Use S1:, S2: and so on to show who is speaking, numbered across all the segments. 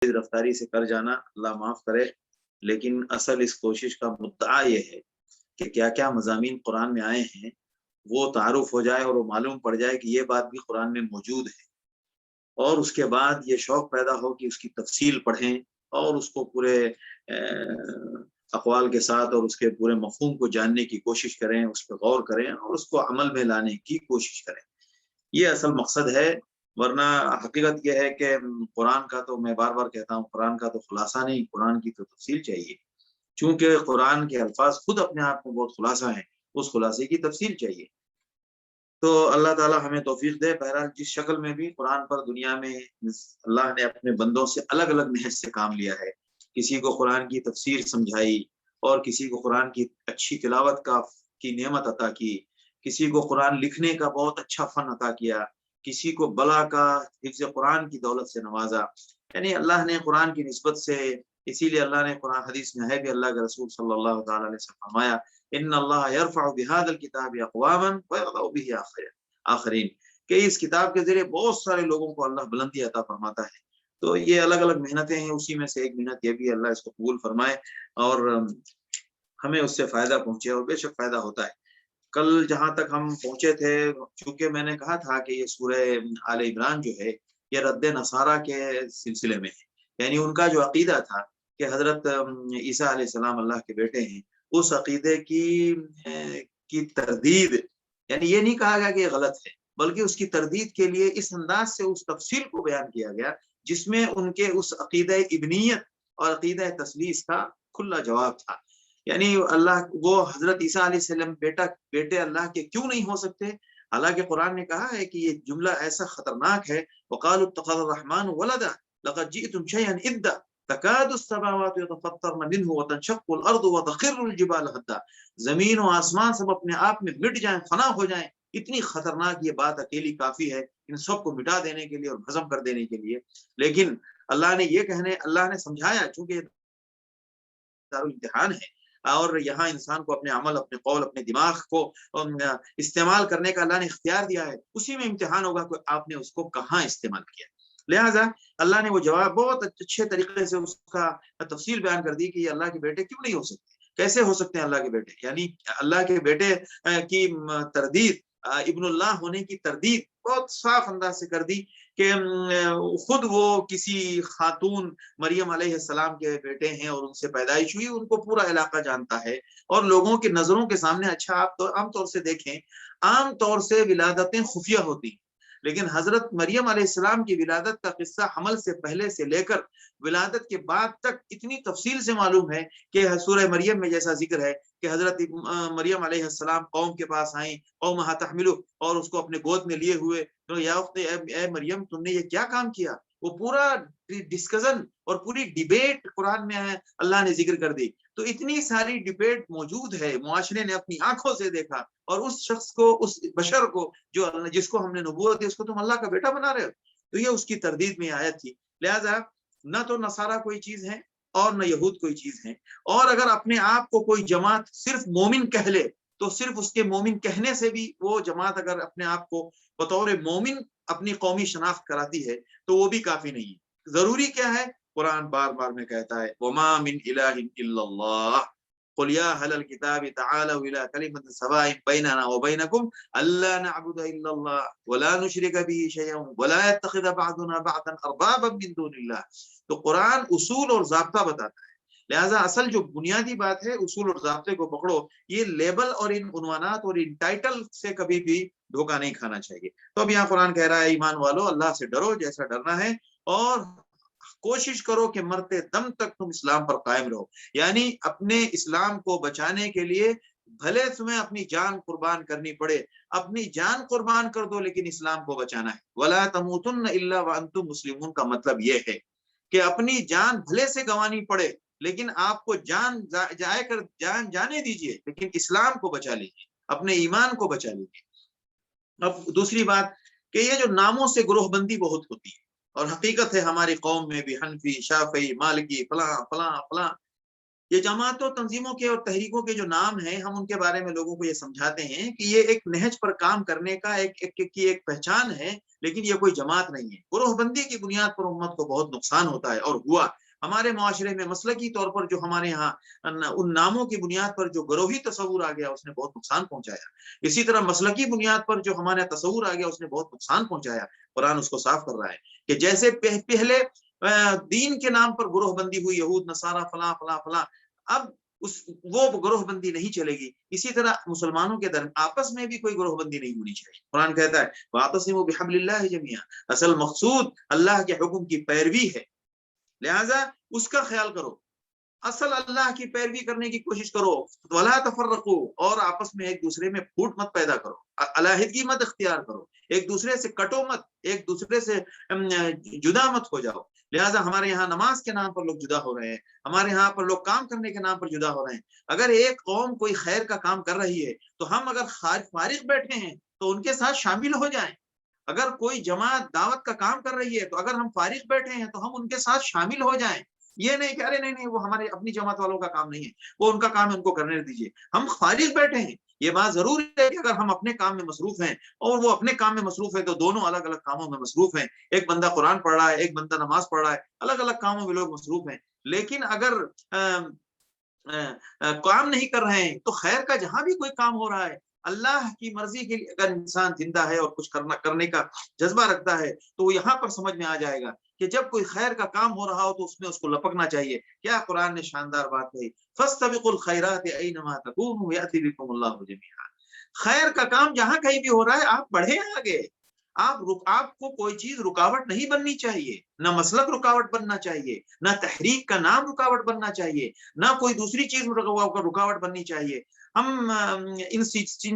S1: رفتاری سے کر جانا، اللہ معاف کرے، لیکن اصل اس کوشش کا مدعا یہ ہے کہ کیا کیا مضامین قرآن میں آئے ہیں وہ تعارف ہو جائے اور وہ معلوم پڑ جائے کہ یہ بات بھی قرآن میں موجود ہے، اور اس کے بعد یہ شوق پیدا ہو کہ اس کی تفصیل پڑھیں اور اس کو پورے اقوال کے ساتھ اور اس کے پورے مفہوم کو جاننے کی کوشش کریں، اس پہ غور کریں اور اس کو عمل میں لانے کی کوشش کریں۔ یہ اصل مقصد ہے، ورنہ حقیقت یہ ہے کہ قرآن کا تو میں بار بار کہتا ہوں، قرآن کا تو خلاصہ نہیں، قرآن کی تو تفصیل چاہیے، چونکہ قرآن کے الفاظ خود اپنے آپ میں بہت خلاصہ ہیں، اس خلاصے کی تفصیل چاہیے۔ تو اللہ تعالیٰ ہمیں توفیق دے۔ بہرحال جس شکل میں بھی قرآن پر دنیا میں اللہ نے اپنے بندوں سے الگ الگ نہج سے کام لیا ہے، کسی کو قرآن کی تفسیر سمجھائی اور کسی کو قرآن کی اچھی تلاوت کی نعمت عطا کی، کسی کو قرآن لکھنے کا بہت اچھا فن عطا کیا، کسی کو بلا کا حفظ قرآن کی دولت سے نوازا۔ یعنی اللہ نے قرآن کی نسبت سے، اسی لیے اللہ نے قرآن حدیث میں ہے بھی، اللہ کے رسول صلی اللہ تعالیٰ علیہ وسلم فرمایا ان اللہ یرفع بهذا الكتاب اقواما ويضع به آخرین، کہ اس کتاب کے ذریعے بہت سارے لوگوں کو اللہ بلندی عطا فرماتا ہے۔ تو یہ الگ الگ محنتیں ہیں، اسی میں سے ایک محنت یہ بھی، اللہ اس کو قبول فرمائے اور ہمیں اس سے فائدہ پہنچے، اور بے شک فائدہ ہوتا ہے۔ کل جہاں تک ہم پہنچے تھے، چونکہ میں نے کہا تھا کہ یہ سورہ آل عمران جو ہے یہ رد نصارہ کے سلسلے میں ہے، یعنی ان کا جو عقیدہ تھا کہ حضرت عیسیٰ علیہ السلام اللہ کے بیٹے ہیں، اس عقیدے کی تردید، یعنی یہ نہیں کہا گیا کہ یہ غلط ہے، بلکہ اس کی تردید کے لیے اس انداز سے اس تفصیل کو بیان کیا گیا جس میں ان کے اس عقیدہ ابنیت اور عقیدہ تثلیث کا کھلا جواب تھا۔ یعنی اللہ، وہ حضرت عیسیٰ علیہ السلام بیٹے اللہ کے کیوں نہیں ہو سکتے؟ حالانکہ قرآن نے کہا ہے کہ یہ جملہ ایسا خطرناک ہے، وقالوا اتخذ الرحمن ولدا لقد جئتم شيئا ادا تکاد السماوات يتفطرن منه وتنشق الارض وتخر الجبال هدا، زمین و آسمان سب اپنے آپ میں مٹ جائیں، فنا ہو جائیں، اتنی خطرناک یہ بات اکیلی کافی ہے ان سب کو مٹا دینے کے لیے اور بھسم کر دینے کے لیے۔ لیکن اللہ نے سمجھایا، چونکہ دارالامتحان ہے اور یہاں انسان کو اپنے عمل، اپنے قول، اپنے دماغ کو استعمال کرنے کا اللہ نے اختیار دیا ہے، اسی میں امتحان ہوگا کہ آپ نے اس کو کہاں استعمال کیا۔ لہٰذا اللہ نے وہ جواب بہت اچھے طریقے سے اس کا تفصیل بیان کر دی کہ یہ اللہ کے بیٹے کیوں نہیں ہو سکتے، کیسے ہو سکتے ہیں اللہ کے بیٹے، یعنی اللہ کے بیٹے کی تردید، ابن اللہ ہونے کی تردید بہت صاف انداز سے کر دی کہ خود وہ کسی خاتون مریم علیہ السلام کے بیٹے ہیں اور ان سے پیدائش ہوئی، ان کو پورا علاقہ جانتا ہے اور لوگوں کی نظروں کے سامنے، اچھا آپ عام طور سے دیکھیں، عام طور سے ولادتیں خفیہ ہوتی ہیں، لیکن حضرت مریم علیہ السلام کی ولادت کا قصہ حمل سے پہلے سے لے کر ولادت کے بعد تک اتنی تفصیل سے معلوم ہے کہ سورہ مریم میں جیسا ذکر ہے کہ حضرت مریم علیہ السلام قوم کے پاس آئیں، قومہا تحملہ، اور اس کو اپنے گود میں لیے ہوئے، تو یا اخت اے مریم تم نے یہ کیا کام کیا، وہ پورا ڈسکشن اور پوری ڈیبیٹ قرآن میں ہے، اللہ نے ذکر کر دی۔ تو اتنی ساری ڈیبیٹ موجود ہے، معاشرے نے اپنی آنکھوں سے دیکھا، اور اس شخص کو، اس بشر کو جس کو ہم نے نبوت دی، اس کو تم اللہ کا بیٹا بنا رہے ہو، تو یہ اس کی تردید میں آیت تھی۔ لہذا نہ تو نصارہ کوئی چیز ہے اور نہ یہود کوئی چیز ہے، اور اگر اپنے آپ کو کوئی جماعت صرف مومن کہہ لے تو صرف اس کے مومن کہنے سے بھی وہ جماعت اگر اپنے آپ کو بطور مومن اپنی قومی شناخت کراتی ہے تو وہ بھی کافی نہیں ہے۔ ضروری کیا ہے؟ قرآن بار بار میں کہتا ہے وما من الہ الا اللہ قل یا اہل الکتاب تعالوا الی کلمۃ سواء بیننا وبینکم الا نعبد الا اللہ ولا نشرک به شیئا ولا يتخذ بعضنا بعضا اربابا من دون اللہ۔ تو قرآن اصول اور ضابطہ بتاتا ہے، لہٰذا اصل جو بنیادی بات ہے، اصول اور ضابطے کو پکڑو، یہ لیبل اور ان عنوانات اور ان ٹائٹل سے کبھی بھی دھوکہ نہیں کھانا چاہیے۔ تو اب یہاں قرآن کہہ رہا ہے ایمان والو، اللہ سے ڈرو جیسا ڈرنا ہے، اور کوشش کرو کہ مرتے دم تک تم اسلام پر قائم رہو، یعنی اپنے اسلام کو بچانے کے لیے بھلے تمہیں اپنی جان قربان کرنی پڑے، اپنی جان قربان کر دو، لیکن اسلام کو بچانا ہے۔ وَلَا تَمُوتُنَّ إِلَّا وَأَنْتُمْ مُسْلِمُونَ کا مطلب یہ ہے کہ اپنی جان بھلے سے گنوانی پڑے، لیکن آپ کو جان جانے دیجئے، لیکن اسلام کو بچا لیجئے، اپنے ایمان کو بچا لیجئے۔ اب دوسری بات کہ یہ جو ناموں سے گروہ بندی بہت ہوتی ہے، اور حقیقت ہے ہماری قوم میں بھی حنفی، شافعی، مالکی، فلاں فلاں فلاں، یہ جماعتوں تنظیموں کے اور تحریکوں کے جو نام ہیں ہم ان کے بارے میں لوگوں کو یہ سمجھاتے ہیں کہ یہ ایک نہج پر کام کرنے کا ایک پہچان ہے، لیکن یہ کوئی جماعت نہیں ہے۔ گروہ بندی کی بنیاد پر امت کو بہت نقصان ہوتا ہے اور ہوا۔ ہمارے معاشرے میں مسلکی طور پر جو ہمارے یہاں ان ناموں کی بنیاد پر جو گروہی تصور آ گیا اس نے بہت نقصان پہنچایا۔ اسی طرح مسلکی بنیاد پر جو ہمارے تصور آ گیا اس نے بہت نقصان پہنچایا۔ قرآن اس کو صاف کر رہا ہے کہ جیسے پہلے دین کے نام پر گروہ بندی ہوئی، یہود نصارہ فلاں فلاں فلاں، اب وہ گروہ بندی نہیں چلے گی۔ اسی طرح مسلمانوں کے درمیان آپس میں بھی کوئی گروہ بندی نہیں ہونی چاہیے۔ قرآن کہتا ہے وَاعْتَصِمُوا بِحَبْلِ اللَّهِ جَمِيعًا، اصل مقصود اللہ کے حکم کی پیروی ہے، لہذا اس کا خیال کرو، اصل اللہ کی پیروی کرنے کی کوشش کرو۔ وَلَا تَفَرَّقُوا، اور آپس میں ایک دوسرے میں پھوٹ مت پیدا کرو، علیحدگی مت اختیار کرو، ایک دوسرے سے کٹو مت، ایک دوسرے سے جدا مت ہو جاؤ۔ لہٰذا ہمارے یہاں نماز کے نام پر لوگ جدا ہو رہے ہیں، ہمارے یہاں پر لوگ کام کرنے کے نام پر جدا ہو رہے ہیں۔ اگر ایک قوم کوئی خیر کا کام کر رہی ہے تو ہم اگر فارغ بیٹھے ہیں تو ان کے ساتھ شامل ہو جائیں۔ اگر کوئی جماعت دعوت کا کام کر رہی ہے تو اگر ہم فارغ بیٹھے ہیں تو ہم ان کے ساتھ شامل ہو جائیں۔ یہ نہیں کہ ارے نہیں وہ ہمارے اپنی جماعت والوں کا کام نہیں ہے، وہ ان کا کام ہے، ان کو کرنے دیجیے۔ ہم فارغ بیٹھے ہیں، یہ بات ضرور ہے کہ اگر ہم اپنے کام میں مصروف ہیں اور وہ اپنے کام میں مصروف ہے تو دونوں الگ الگ کاموں میں مصروف ہیں۔ ایک بندہ قرآن پڑھ رہا ہے، ایک بندہ نماز پڑھ رہا ہے، الگ الگ کاموں میں لوگ مصروف ہیں۔ لیکن اگر کام نہیں کر رہے ہیں تو خیر کا جہاں بھی کوئی کام ہو رہا ہے، اللہ کی مرضی کے لیے اگر انسان زندہ ہے اور کچھ کرنے کا جذبہ رکھتا ہے تو وہ یہاں پر سمجھ میں آ جائے گا کہ جب کوئی خیر کا کام ہو رہا ہو تو اس میں اس کو لپکنا چاہیے۔ کیا قرآن نے شاندار بات کہی، فَاسْتَبِقُوا الْخَيْرَاتِ أَيْنَمَا تَكُونُوا يَأْتِ بِكُمُ اللَّهُ جَمِيعًا۔ خیر کا کام جہاں کہیں بھی ہو رہا ہے آپ بڑھیں آگے۔ آپ کو کوئی چیز رکاوٹ نہیں بننی چاہیے، نہ مسلک رکاوٹ بننا چاہیے، نہ تحریک کا نام رکاوٹ بننا چاہیے، نہ کوئی دوسری چیز رکاوٹ بننی چاہیے۔ ہم ان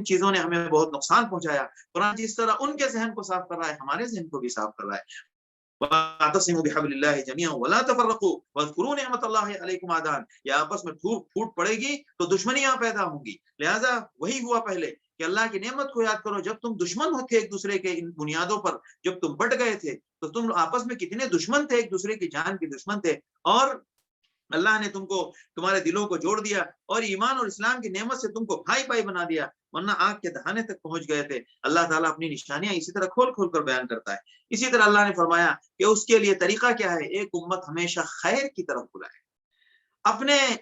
S1: چیزوں نے ہمیں بہت نقصان پہنچایا۔ قرآن جس طرح ان کے ذہن کو صاف کر رہا ہے ہمارے ذہن کو بھی صاف کر رہا ہے۔ وَاعْتَصِمُوا بِحَبْلِ اللَّهِ جَمِيعًا وَلَا تَفَرَّقُوا وَاذْكُرُوا نِعْمَتَ اللَّهِ عَلَيْكُمْ عَدَانٍ، یہ آپس میں پھوٹ پڑے گی تو دشمنیاں پیدا ہوں گی۔ لہٰذا وہی ہوا پہلے کہ اللہ کی نعمت کو یاد کرو، جب تم دشمن تھے ایک دوسرے کے ان بنیادوں پر، جب تم بٹ گئے تھے تو تم آپس میں کتنے دشمن تھے، ایک دوسرے کی جان کے دشمن تھے، اور اللہ نے تم کو تمہارے دلوں کو جوڑ دیا اور ایمان اور اسلام کی نعمت سے تم کو بھائی بھائی بنا دیا، ورنہ آگ کے دہانے تک پہنچ گئے تھے۔ اللہ تعالیٰ اپنی نشانیاں اسی طرح کھول کھول کر بیان کرتا ہے۔ اسی طرح اللہ نے فرمایا کہ اس کے لیے طریقہ کیا ہے، ایک امت ہمیشہ خیر کی طرف بلائے،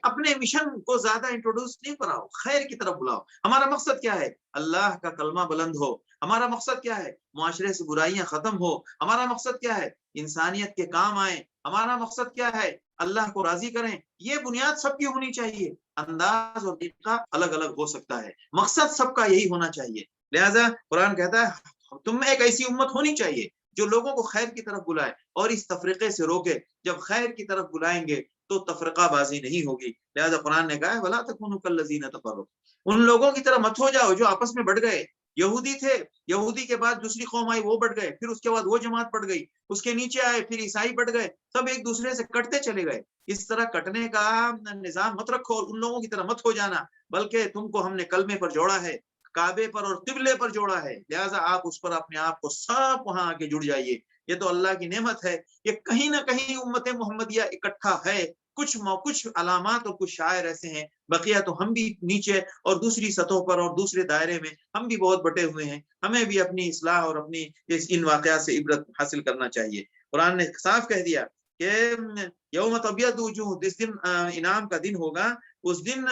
S1: اپنے مشن کو زیادہ انٹروڈیوس نہیں کراؤ، خیر کی طرف بلاؤ۔ ہمارا مقصد کیا ہے، اللہ کا کلمہ بلند ہو۔ ہمارا مقصد کیا ہے، معاشرے سے برائیاں ختم ہو۔ ہمارا مقصد کیا ہے، انسانیت کے کام آئیں۔ ہمارا مقصد کیا ہے، اللہ کو راضی کریں۔ یہ بنیاد سب کی ہونی چاہیے، انداز اور طریقہ الگ الگ ہو سکتا ہے، مقصد سب کا یہی ہونا چاہیے۔ لہذا قرآن کہتا ہے تم میں ایک ایسی امت ہونی چاہیے جو لوگوں کو خیر کی طرف بلائے اور اس تفرقے سے روکے۔ جب خیر کی طرف بلائیں گے تو تفرقہ بازی نہیں ہوگی۔ لہذا قرآن نے کہا ہے وَلَا تَكُونُوا كَالَّذِينَ تَفَرَّقُوا، ان لوگوں کی طرح مت ہو جاؤ جو آپس میں بڑھ گئے۔ یہودی تھے، یہودی کے بعد دوسری قوم آئی وہ بڑھ گئے، پھر اس کے بعد وہ جماعت بڑھ گئی، اس کے نیچے آئے پھر عیسائی بڑھ گئے، سب ایک دوسرے سے کٹتے چلے گئے۔ اس طرح کٹنے کا نظام مت رکھو اور ان لوگوں کی طرح مت ہو جانا، بلکہ تم کو ہم نے کلمے پر جوڑا ہے، کعبے پر اور قبلے پر جوڑا ہے، لہٰذا آپ اس پر اپنے آپ کو سب وہاں آ کے جڑ جائیے۔ یہ تو اللہ کی نعمت ہے کہ کہیں نہ کہیں امت محمدیہ اکٹھا ہے۔ کچھ علامات اور کچھ شاعر ایسے ہیں، بقیہ تو ہم بھی نیچے اور دوسری سطحوں پر اور دوسرے دائرے میں ہم بھی بہت بٹے ہوئے ہیں۔ ہمیں بھی اپنی اصلاح اور اپنی ان واقعات سے عبرت حاصل کرنا چاہیے۔ قرآن نے صاف کہہ دیا کہ یوم تبیض وجوہ، جس دن انعام کا دن ہوگا، اس دن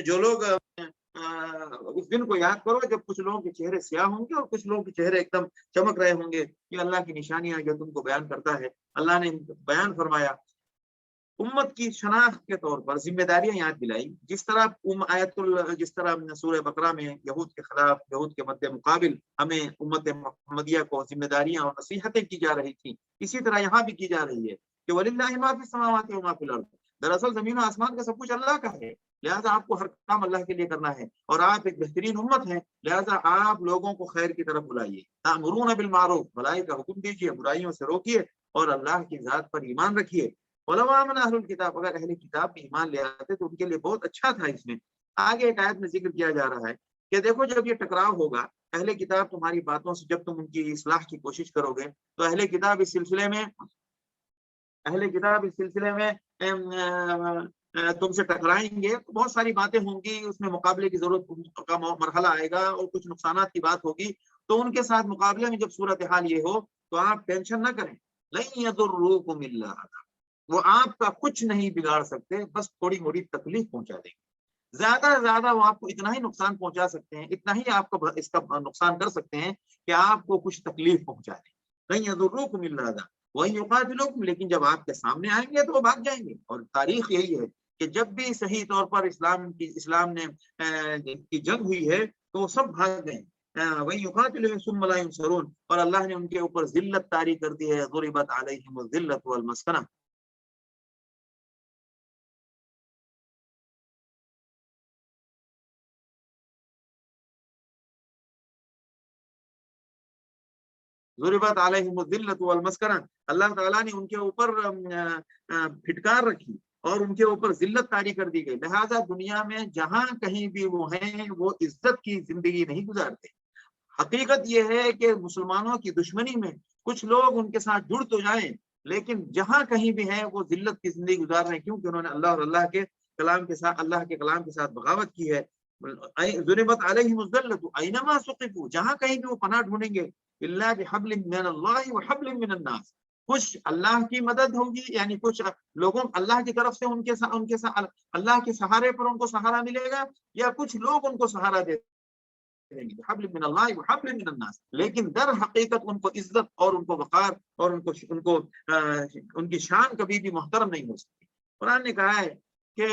S1: جو لوگ اس دن کو یاد کرو جب کچھ لوگوں کے چہرے سیاہ ہوں گے اور کچھ لوگوں کے چہرے ایک دم چمک رہے ہوں گے۔ یہ اللہ کی نشانیاں جو تم کو بیان کرتا ہے۔ اللہ نے بیان فرمایا امت کی شناخت کے طور پر ذمہ داریاں یاد دلائی، جس طرح جس طرح سورہ بقرہ میں یہود کے خلاف، یہود کے مد مقابل ہمیں امت محمدیہ کو ذمہ داریاں اور نصیحتیں کی جا رہی تھیں، اسی طرح یہاں بھی کی جا رہی ہے کہ وَلِلَّهِ مَا فِي السَّمَاوَاتِ وَمَا فِي الْأَرْضِ، دراصل زمین و آسمان کا سب کچھ اللہ کا ہے، لہٰذا آپ کو ہر کام اللہ کے لیے کرنا ہے، اور آپ ایک بہترین امت ہیں، لہٰذا آپ لوگوں کو خیر کی طرف بلائیے۔ تأمرون بالمعروف، بھلائی کا حکم دیجیے، برائیوں سے روکیے، اور اللہ کی ذات پر ایمان رکھیے۔ وَلَوْ آمَنَ أَهْلُ الْكِتَابِ، اگر اہل کتاب بھی ایمان لے آتے تو ان کے لیے بہت اچھا تھا۔ اس میں آگے ایک آیت میں ذکر کیا جا رہا ہے کہ دیکھو جب یہ ٹکراؤ ہوگا، اہل کتاب تمہاری باتوں سے جب تم ان کی اصلاح کی کوشش کرو گے تو اہل کتاب اس سلسلے میں تم سے ٹکرائیں گے تو بہت ساری باتیں ہوں گی، اس میں مقابلے کی ضرورت کا مرحلہ آئے گا اور کچھ نقصانات کی بات ہوگی، تو ان کے ساتھ مقابلے میں جب صورتحال یہ ہو تو آپ ٹینشن نہ کریں، لن یضروکم الا اذی، وہ آپ کا کچھ نہیں بگاڑ سکتے، بس تھوڑی موڑی تکلیف پہنچا دیں گے، زیادہ سے زیادہ وہ آپ کو اتنا ہی نقصان پہنچا سکتے ہیں، اتنا ہی آپ کو اس کا نقصان کر سکتے ہیں کہ آپ کو کچھ تکلیف پہنچا دیں، لن یضروکم الا اذی وَإِن يُقَاتِلُوكُمْ، لیکن جب آپ کے سامنے آئیں گے تو وہ بھاگ جائیں گے، اور تاریخ یہی ہے کہ جب بھی صحیح طور پر اسلام نے کی جنگ ہوئی ہے تو وہ سب بھاگ گئے، وَإِن يُقَاتِلُوكُمْ ثُمَّ لَا يُنصَرُونَ، اور اللہ نے ان کے اوپر ذلت طاری کر دی ہے، ضُرِبَتْ عَلَيْهِمُ الذِّلَّةُ وَالْمَسْكَنَةُ، ضربت علیہم الذلۃ والمسکنہ، اللہ تعالیٰ نے ان کے اوپر پھٹکار رکھی اور ان کے اوپر ذلت طاری کر دی گئی، لہذا دنیا میں جہاں کہیں بھی وہ ہیں وہ عزت کی زندگی نہیں گزارتے۔ حقیقت یہ ہے کہ مسلمانوں کی دشمنی میں کچھ لوگ ان کے ساتھ جڑ تو جائیں، لیکن جہاں کہیں بھی ہیں وہ ذلت کی زندگی گزار رہے ہیں، کیونکہ انہوں نے اللہ اور اللہ کے کلام کے ساتھ بغاوت کی ہے۔ ضربت علیہم الذلۃ اینما ثقفوا، جہاں کہیں بھی وہ پناہ ڈھونڈیں گے، الا بحبل من اللہ وحبل من الناس، کچھ اللہ کی مدد ہوگی، یعنی کچھ لوگوں اللہ کی طرف سے ان کے اللہ کے سہارے پر ان کو سہارا ملے گا، یا کچھ لوگ ان کو سہارا دیں گے، حبل من اللہ وحبل من الناس، لیکن در حقیقت ان کو عزت اور ان کو وقار اور ان کی شان کبھی بھی محترم نہیں ہو سکتی۔ قرآن نے کہا ہے کہ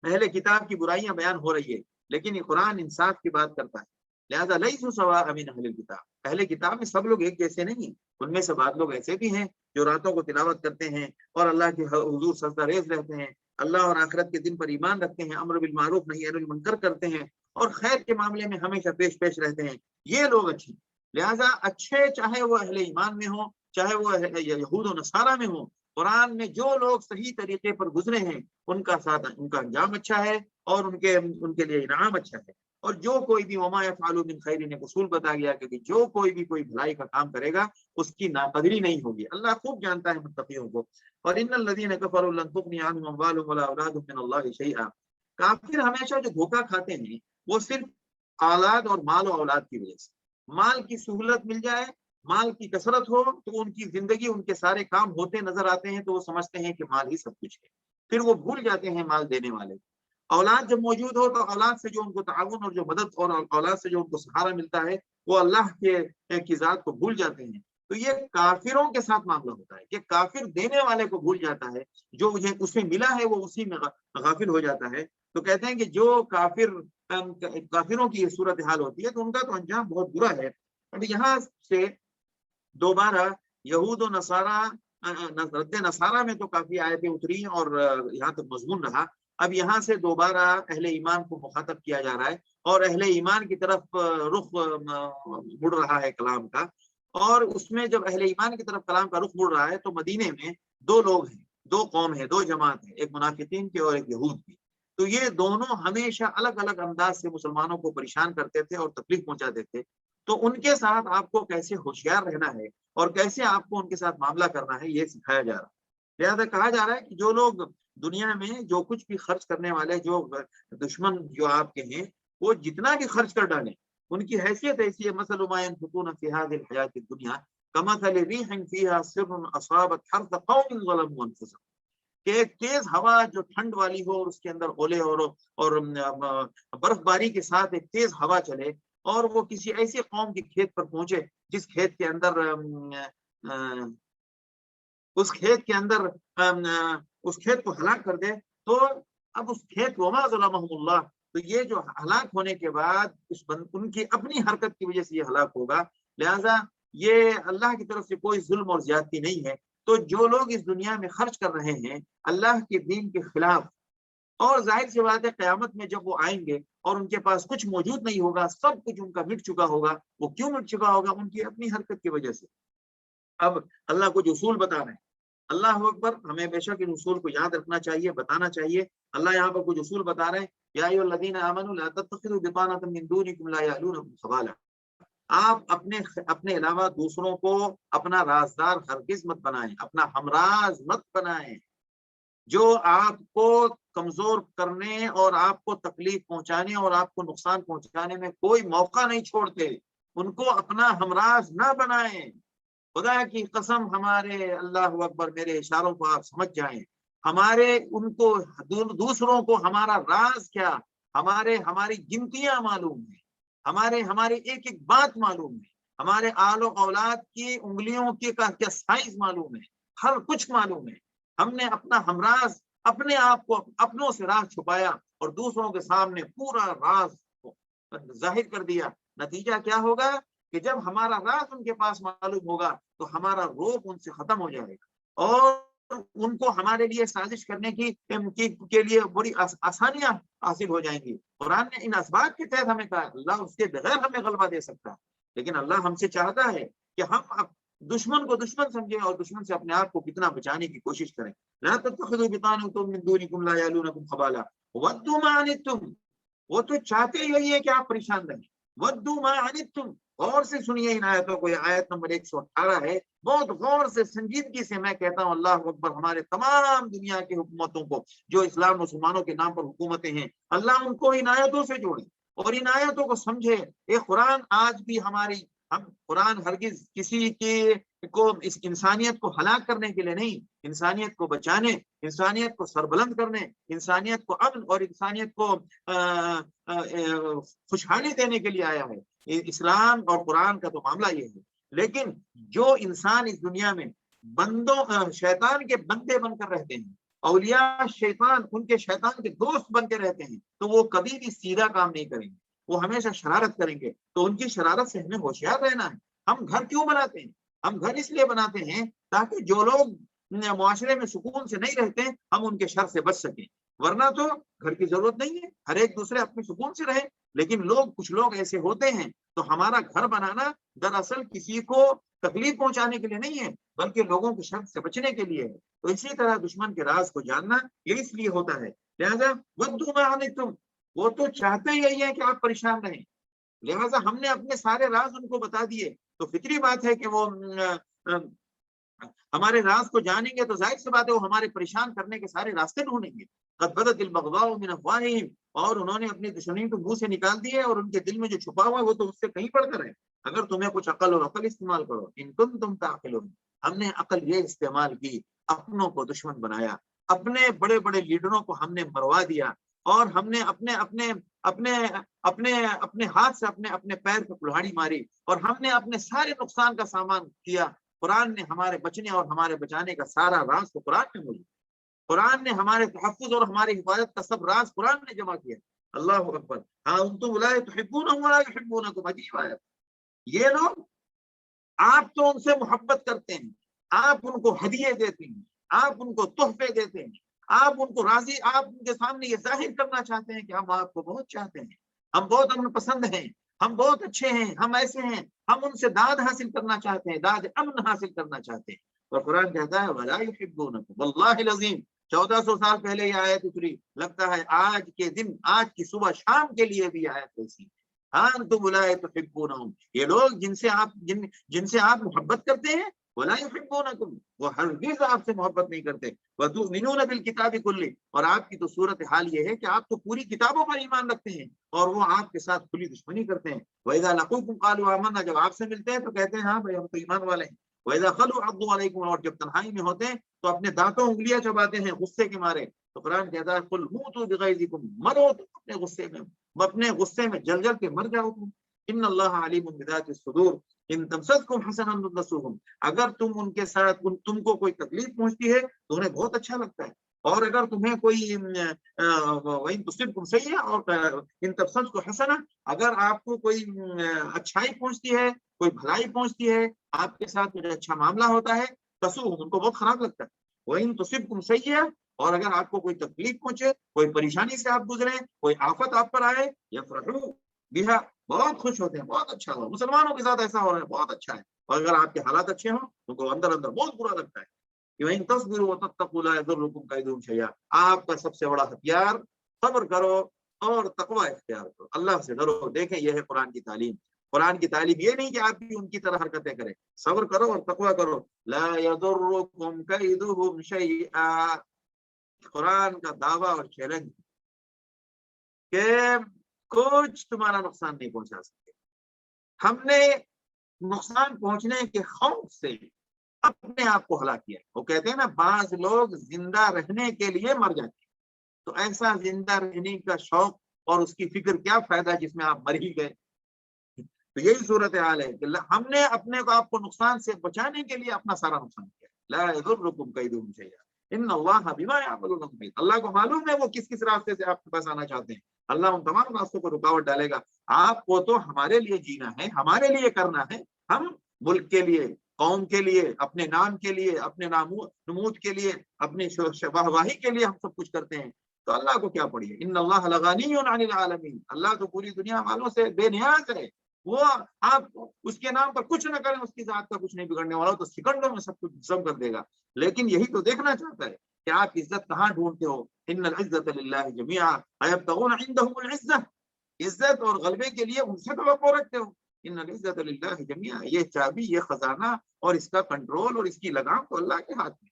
S1: اہل کتاب کی برائیاں بیان ہو رہی ہے، لیکن یہ قرآن انصاف کی بات کرتا ہے، لہذا لیسوا سواء من اہل الکتاب، اہل کتاب میں سب لوگ ایک جیسے نہیں ہیں، ان میں سے بعض لوگ ایسے بھی ہیں جو راتوں کو تلاوت کرتے ہیں اور اللہ کے حضور سجدہ ریز رہتے ہیں، اللہ اور آخرت کے دن پر ایمان رکھتے ہیں، امر بالمعروف نہی عن المنکر کرتے ہیں اور خیر کے معاملے میں ہمیشہ پیش رہتے ہیں، یہ لوگ اچھے، لہذا اچھے چاہے وہ اہل ایمان میں ہوں چاہے وہ یہود و نصارہ میں ہوں، قرآن میں جو لوگ صحیح طریقے پر گزرے ہیں ان کا انجام اچھا ہے اور ان کے لیے انعام اچھا ہے، اور جو کوئی بھی وما یفعلوا من خیر نے اصول بتا گیا کہ جو کوئی بھی کوئی بھلائی کا کام کرے گا اس کی ناقدری نہیں ہوگی، اللہ خوب جانتا ہے متقیوں کو۔ اور ان الذین کفروا لن تغنی عنهم اموالهم ولا اولادهم من اللہ شیئا، کافر ہمیشہ جو دھوکہ کھاتے ہیں وہ صرف اولاد اور مال و اولاد کی وجہ سے، مال کی سہولت مل جائے، مال کی کثرت ہو تو ان کی زندگی ان کے سارے کام ہوتے نظر آتے ہیں تو وہ سمجھتے ہیں کہ مال ہی سب کچھ ہے، پھر وہ بھول جاتے ہیں مال دینے والے۔ اولاد جب موجود ہو تو اولاد سے جو ان کو تعاون اور جو مدد اور اولاد سے جو ان کو سہارا ملتا ہے وہ اللہ کی ذات کو بھول جاتے ہیں، تو یہ کافروں کے ساتھ معاملہ ہوتا ہے کہ کافر دینے والے کو بھول جاتا ہے، جو اسے ملا ہے وہ اسی میں غافل ہو جاتا ہے، تو کہتے ہیں کہ جو کافروں کی یہ صورتحال ہوتی ہے تو ان کا تو انجام بہت برا ہے۔ اب یہاں سے دوبارہ یہود و نصارہ رد نصارہ میں تو کافی آیتیں اتری اور یہاں تک مضمون رہا، اب یہاں سے دوبارہ اہل ایمان کو مخاطب کیا جا رہا ہے اور اہل ایمان کی طرف رخ مڑ رہا ہے کلام کا، اور اس میں جب اہل ایمان کی طرف کلام کا رخ مڑ رہا ہے تو مدینے میں دو لوگ ہیں، دو قوم ہیں، دو جماعت ہیں، ایک منافقین کی اور ایک یہود کی، تو یہ دونوں ہمیشہ الگ الگ انداز سے مسلمانوں کو پریشان کرتے تھے اور تکلیف پہنچاتے تھے، تو ان کے ساتھ آپ کو کیسے ہوشیار رہنا ہے اور کیسے آپ کو ان کے ساتھ معاملہ کرنا ہے یہ سکھایا جا رہا ہے۔ لہذا کہا جا رہا ہے کہ جو لوگ دنیا میں جو کچھ بھی خرچ کرنے والے جو دشمن جو آپ کے ہیں وہ جتنا بھی خرچ کر ڈالیں ان کی حیثیت ایسی ہے، مثل ما ينفقون في هذه الحیات الدنیا كمثل ريح فيها سر اصابت حرث قوم ظلموا انفسهم، کہ ایک تیز ہوا جو ٹھنڈ والی ہو اور اس کے اندر اولے اور برف باری کے ساتھ ایک تیز ہوا چلے اور وہ کسی ایسی قوم کے کھیت پر پہنچے جس کھیت کے اندر اس کھیت کو ہلاک کر دے، تو اب اس کھیت وما ظلمهم اللہ، تو یہ جو ہلاک ہونے کے بعد ان کی اپنی حرکت کی وجہ سے یہ ہلاک ہوگا، لہذا یہ اللہ کی طرف سے کوئی ظلم اور زیادتی نہیں ہے۔ تو جو لوگ اس دنیا میں خرچ کر رہے ہیں اللہ کے دین کے خلاف، اور ظاہر سی بات ہے قیامت میں جب وہ آئیں گے اور ان کے پاس کچھ موجود نہیں ہوگا، سب کچھ ان کا مٹ چکا ہوگا، وہ کیوں مٹ چکا ہوگا؟ ان کی اپنی حرکت کی وجہ سے۔ اب اللہ کچھ اصول بتا رہے ہیں، اللہ اکبر، ہمیں بے شک ان اصول کو یاد رکھنا چاہیے، بتانا چاہیے۔ اللہ یہاں پر کچھ اصول بتا رہے ہیں، یا ایھا الذین آمنوا لا تتخذوا بطانۃ من دونکم لا یألونکم خبالا، آپ اپنے علاوہ دوسروں کو اپنا رازدار ہرگز مت بنائیں، اپنا ہمراز مت بنائیں، جو آپ کو کمزور کرنے اور آپ کو تکلیف پہنچانے اور آپ کو نقصان پہنچانے میں کوئی موقع نہیں چھوڑتے، ان کو اپنا ہمراز نہ بنائیں۔ خدا کی قسم، ہمارے اللہ اکبر، میرے اشاروں کو آپ سمجھ جائیں، ہمارے ان کو دوسروں کو ہمارا راز کیا، ہماری گنتیاں معلوم ہیں، ہماری ایک ایک بات معلوم ہے، ہمارے آل و اولاد کی انگلیوں کی کا کیا سائز معلوم ہے، ہر کچھ معلوم ہے۔ ہم نے اپنا ہمراز، اپنے آپ کو اپنوں سے راز چھپایا اور دوسروں کے سامنے پورا راز ظاہر کر دیا۔ نتیجہ کیا ہوگا کہ جب ہمارا راز ان کے پاس معلوم ہوگا تو ہمارا روب ان سے ختم ہو جائے گا، اور ان کو ہمارے لیے سازش کرنے کے لیے بڑی آسانیاں حاصل ہو جائیں گی۔ قرآن نے ان اسباب کے تحت ہمیں کہا، اللہ اس کے بغیر ہمیں غلبہ دے سکتا ہے، لیکن اللہ ہم سے چاہتا ہے کہ ہم دشمن کو دشمن سمجھیں اور دشمن سے اپنے آپ کو کتنا بچانے کی کوشش کریں۔ لا تتخذوا بطانة من دونكم لا يلونكم خبالا ودوا ما عنتم، وہ تو چاہتے یہی ہے کہ آپ پریشان رہیں۔ ودوا ما عنتم، غور سے سنیے ان آیتوں کو، یہ آیت نمبر 118 ہے، بہت غور سے سنجیدگی سے میں کہتا ہوں اللہ اکبر، ہمارے تمام دنیا کی حکومتوں کو جو اسلام مسلمانوں کے نام پر حکومتیں ہیں، اللہ ان کو ان آیتوں سے جوڑے اور ان آیتوں کو سمجھے۔ یہ قرآن آج بھی قرآن ہرگز کسی کو اس انسانیت کو ہلاک کرنے کے لیے نہیں، انسانیت کو بچانے، انسانیت کو سربلند کرنے، انسانیت کو امن اور انسانیت کو خوشحالی دینے کے لیے آیا ہے۔ اسلام اور قرآن کا تو معاملہ یہ ہے، لیکن جو انسان اس دنیا میں شیطان کے بندے بن کر رہتے ہیں، اولیاء شیطان ان کے شیطان کے دوست بن کے رہتے ہیں، تو وہ کبھی بھی سیدھا کام نہیں کریں گے، وہ ہمیشہ شرارت کریں گے۔ تو ان کی شرارت سے ہمیں ہوشیار رہنا ہے۔ ہم گھر کیوں بناتے ہیں؟ ہم گھر اس لیے بناتے ہیں تاکہ جو لوگ معاشرے میں سکون سے نہیں رہتے ہم ان کے شر سے بچ سکیں، ورنہ تو گھر کی ضرورت نہیں ہے، ہر ایک دوسرے اپنے سکون سے رہے۔ لیکن کچھ لوگ ایسے ہوتے ہیں، تو ہمارا گھر بنانا دراصل کسی کو تکلیف پہنچانے کے لیے نہیں ہے، بلکہ لوگوں کی شر سے بچنے کے لیے ہے۔ تو اسی طرح دشمن کے راز کو جاننا یہ اس لیے ہوتا ہے۔ لہذا ودوا ما عنتم، وہ تو چاہتے یہی ہے کہ آپ پریشان رہیں، لہذا ہم نے اپنے سارے راز ان کو بتا دیے، تو فطری بات ہے کہ وہ ہمارے راز کو جانیں گے تو ظاہر سی بات ہے وہ ہمارے پریشان کرنے کے سارے راستے ڈھونڈیں گے۔ قد بدت البغضاء من افواہہم، اور انہوں نے اپنی دشمنی کو منہ سے نکال دی ہے، اور ان کے دل میں جو چھپا ہوا ہے وہ تو اس سے کہیں پڑھ کر ہے۔ اگر تمہیں کچھ عقل اور عقل استعمال کرو، ان کنتم تعقلون، ہم نے عقل یہ استعمال کی، اپنوں کو دشمن بنایا، اپنے بڑے بڑے لیڈروں کو ہم نے مروا دیا، اور ہم نے اپنے اپنے اپنے اپنے اپنے ہاتھ سے اپنے پیر پہ کلہاڑی ماری، اور ہم نے اپنے سارے نقصان کا سامان کیا۔ قرآن نے ہمارے بچنے اور ہمارے بچانے کا سارا راز تو قرآن میں موجود، قرآن نے ہمارے تحفظ اور ہماری حفاظت کا سب راز قرآن نے جمع کیا۔ اللہ اکبر۔ ہاں انتم لا تحبونہم ولا یحبونکم، عجیب آیت۔ یہ لوگ، آپ تو ان سے محبت کرتے ہیں، آپ ان کو ہدیے دیتے ہیں، آپ ان کو تحفے دیتے ہیں، آپ ان کو راضی، آپ ان کے سامنے یہ ظاہر کرنا چاہتے ہیں کہ ہم آپ کو بہت چاہتے ہیں، ہم بہت امن پسند ہیں، ہم بہت اچھے ہیں، ہم ایسے ہیں، ہم ان سے داد حاصل کرنا چاہتے ہیں، داد امن حاصل کرنا چاہتے ہیں۔ اور قرآن کہتا ہے وَلَا يُحِبُّونَكُمْ، واللہ العظیم 1400 سال پہلے یہ آیت اتری، لگتا ہے آج کے دن، آج کی صبح شام کے لیے بھی آیت ایسی۔ ہاں انتم لا تحبونہم، یہ لوگ جن سے آپ محبت کرتے ہیں، ولا یحبونکم، وہ ہرگز آپ سے محبت نہیں کرتے، وتؤمنون بالکتاب کلہ، اور آپ کی تو صورت حال یہ ہے کہ آپ تو پوری کتابوں پر ایمان رکھتے ہیں، اور وہ آپ کے ساتھ کھلی دشمنی کرتے ہیں۔ وَإِذَا لَقُوكُمْ قَالُوا آمَنَّا، جب آپ سے ملتے ہیں تو کہتے ہیں ہاں بھائی ہم تو ایمان والے ہیں۔ وَإِذَا خَلُوا عَضُّوا عَلَيْكُمْ، اور جب تنہائی میں ہوتے ہیں تو اپنے دانتوں انگلیاں چباتے ہیں غصے کے مارے۔ تو قرآن کہتا ہے قُلْ مُوتُوا بِغَيْظِكُمْ، مرو تم اپنے غصے میں جل جل کے مر جاؤ تم۔ ان اللہ علیم بذات الصدور، ان تمسسکم حسنۃ تسؤہم، اگر تم ان کے ساتھ تم کو کوئی تکلیف پہنچتی ہے تو انہیں بہت اچھا لگتا ہے، اور اگر تمہیں کوئی وَإِن تُصِبْكُمْ سَیِّئَۃٌ، اور ان تمسسکم حسنۃ، اگر آپ کو کوئی اچھائی پہنچتی ہے، کوئی بھلائی پہنچتی ہے، آپ کے ساتھ کچھ اچھا معاملہ ہوتا ہے، تسؤہم، ان کو بہت خراب لگتا ہے۔ وَإِن تُصِبْكُمْ سَیِّئَۃٌ، اور اگر آپ کو کوئی تکلیف پہنچے، کوئی پریشانی سے آپ گزرے، کوئی آفت آپ پر آئے، یفرحوا بہا، بہت خوش ہوتے ہیں، بہت اچھا ہوا، مسلمانوں کے ساتھ ایسا ہو رہا ہے، بہت اچھا ہے۔ اور اگر آپ کے حالات اچھے ہوں تو کو اندر اندر بہت برا لگتا ہے۔ وَإِن تَصْبِرُوا وَتَتَّقُوا لَا يَضُرُّكُمْ كَيْدُهُمْ شَيْئًا، آپ کا سب سے بڑا ہتھیار صبر کرو اور تقوی اختیار کرو، اللہ سے ڈرو۔ دیکھیں یہ ہے قرآن کی تعلیم۔ قرآن کی تعلیم یہ نہیں کہ آپ بھی ان کی طرح حرکتیں کریں، صبر کرو اور تقوی کرو۔ لا يَضُرُّكُمْ كَيْدُهُمْ شَيْئًا، قرآن کا دعویٰ اور چیلنج کہ کچھ تمہارا نقصان نہیں پہنچا سکتے. ہم نے نقصان پہنچنے کے خوف سے اپنے آپ کو ہلاک کیا. وہ کہتے ہیں نا بعض لوگ زندہ رہنے کے لیے مر جاتے ہیں، تو ایسا زندہ رہنے کا شوق اور اس کی فکر کیا فائدہ جس میں آپ مر ہی گئے. تو یہی صورتحال ہے کہ ہم نے اپنے کو آپ کو نقصان سے بچانے کے لیے اپنا سارا نقصان کیا. لا یضرکم کیدہم شیئا ان اللہ بما یعملون محیط. اللہ کو معلوم ہے وہ کس کس راستے سے آپ کے پاس آنا چاہتے ہیں. اللہ ان تمام راستوں کو رکاوٹ ڈالے گا. آپ کو تو ہمارے لیے جینا ہے، ہمارے لیے کرنا ہے. ہم ملک کے لیے، قوم کے لیے، اپنے نام کے لیے، اپنے نمود کے لیے، اپنی واہواہی کے لیے ہم سب کچھ کرتے ہیں. تو اللہ کو کیا پڑی ہے. ان اللہ لغنی عن العالمین. اللہ تو پوری دنیا والوں سے بے نیاز ہے. وہ آپ اس کے نام پر کچھ نہ کریں، اس کی ذات کا کچھ نہیں بگڑنے والا، تو سیکنڈوں میں سب کچھ ضم کر دے گا. لیکن یہی تو دیکھنا چاہتا ہے کہ آپ عزت کہاں ڈھونڈتے ہو. ان العزت للہ جميعا ایبتغون عندهم العزہ. عزت اور غلبے کے لیے ان سے توقع رکھتے ہو. ان العزت للہ جميعا. یہ چابی، یہ خزانہ اور اس کا کنٹرول اور اس کی لگام تو اللہ کے ہاتھ میں.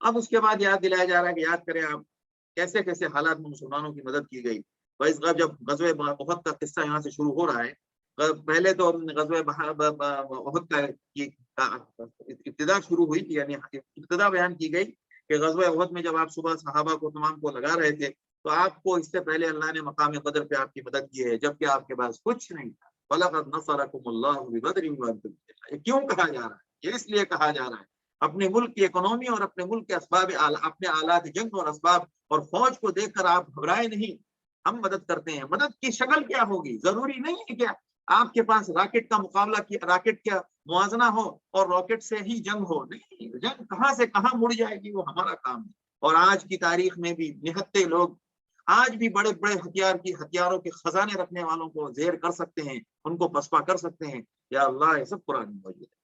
S1: اب اس کے بعد یاد دلایا جا رہا ہے کہ یاد کریں آپ کیسے کیسے حالات میں مسلمانوں کی مدد کی گئی. جب غزوہ احد کا قصہ یہاں سے شروع ہو رہا ہے، پہلے تو غزوہ احد کا ابتدا شروع ہوئی تھی، یعنی ابتدا بیان کی گئی کہ غزوہ احد میں جب آپ صبح صحابہ کو تمام کو لگا رہے تھے تو آپ کو اس سے پہلے اللہ نے مقام قدر پہ آپ کی مدد کی ہے جبکہ آپ کے پاس کچھ نہیں تھا. وَلَقَدْ نَصَرَكُمُ اللَّهُ بِبَدْرٍ وَأَنْتُمْ أَذِلَّةٌ. یہ کیوں کہا جا رہا ہے؟ یہ اس لیے کہا جا رہا ہے اپنے ملک کی اکنومی اور اپنے ملک کے اسباب، اپنے آلات جنگ اور اسباب اور فوج کو دیکھ کر آپ گھبرائے نہیں. ہم مدد کرتے ہیں. مدد کی شکل کیا ہوگی؟ ضروری نہیں ہے کہ آپ کے پاس راکٹ کا مقابلہ کیا، راکٹ کا موازنہ ہو اور راکٹ سے ہی جنگ ہو. نہیں، جنگ کہاں سے کہاں مڑ جائے گی وہ ہمارا کام ہے. اور آج کی تاریخ میں بھی نہتے لوگ آج بھی بڑے بڑے ہتھیاروں کے خزانے رکھنے والوں کو زیر کر سکتے ہیں، ان کو پسپا کر سکتے ہیں. یا اللہ یہ سب قرآن میں موجود ہے.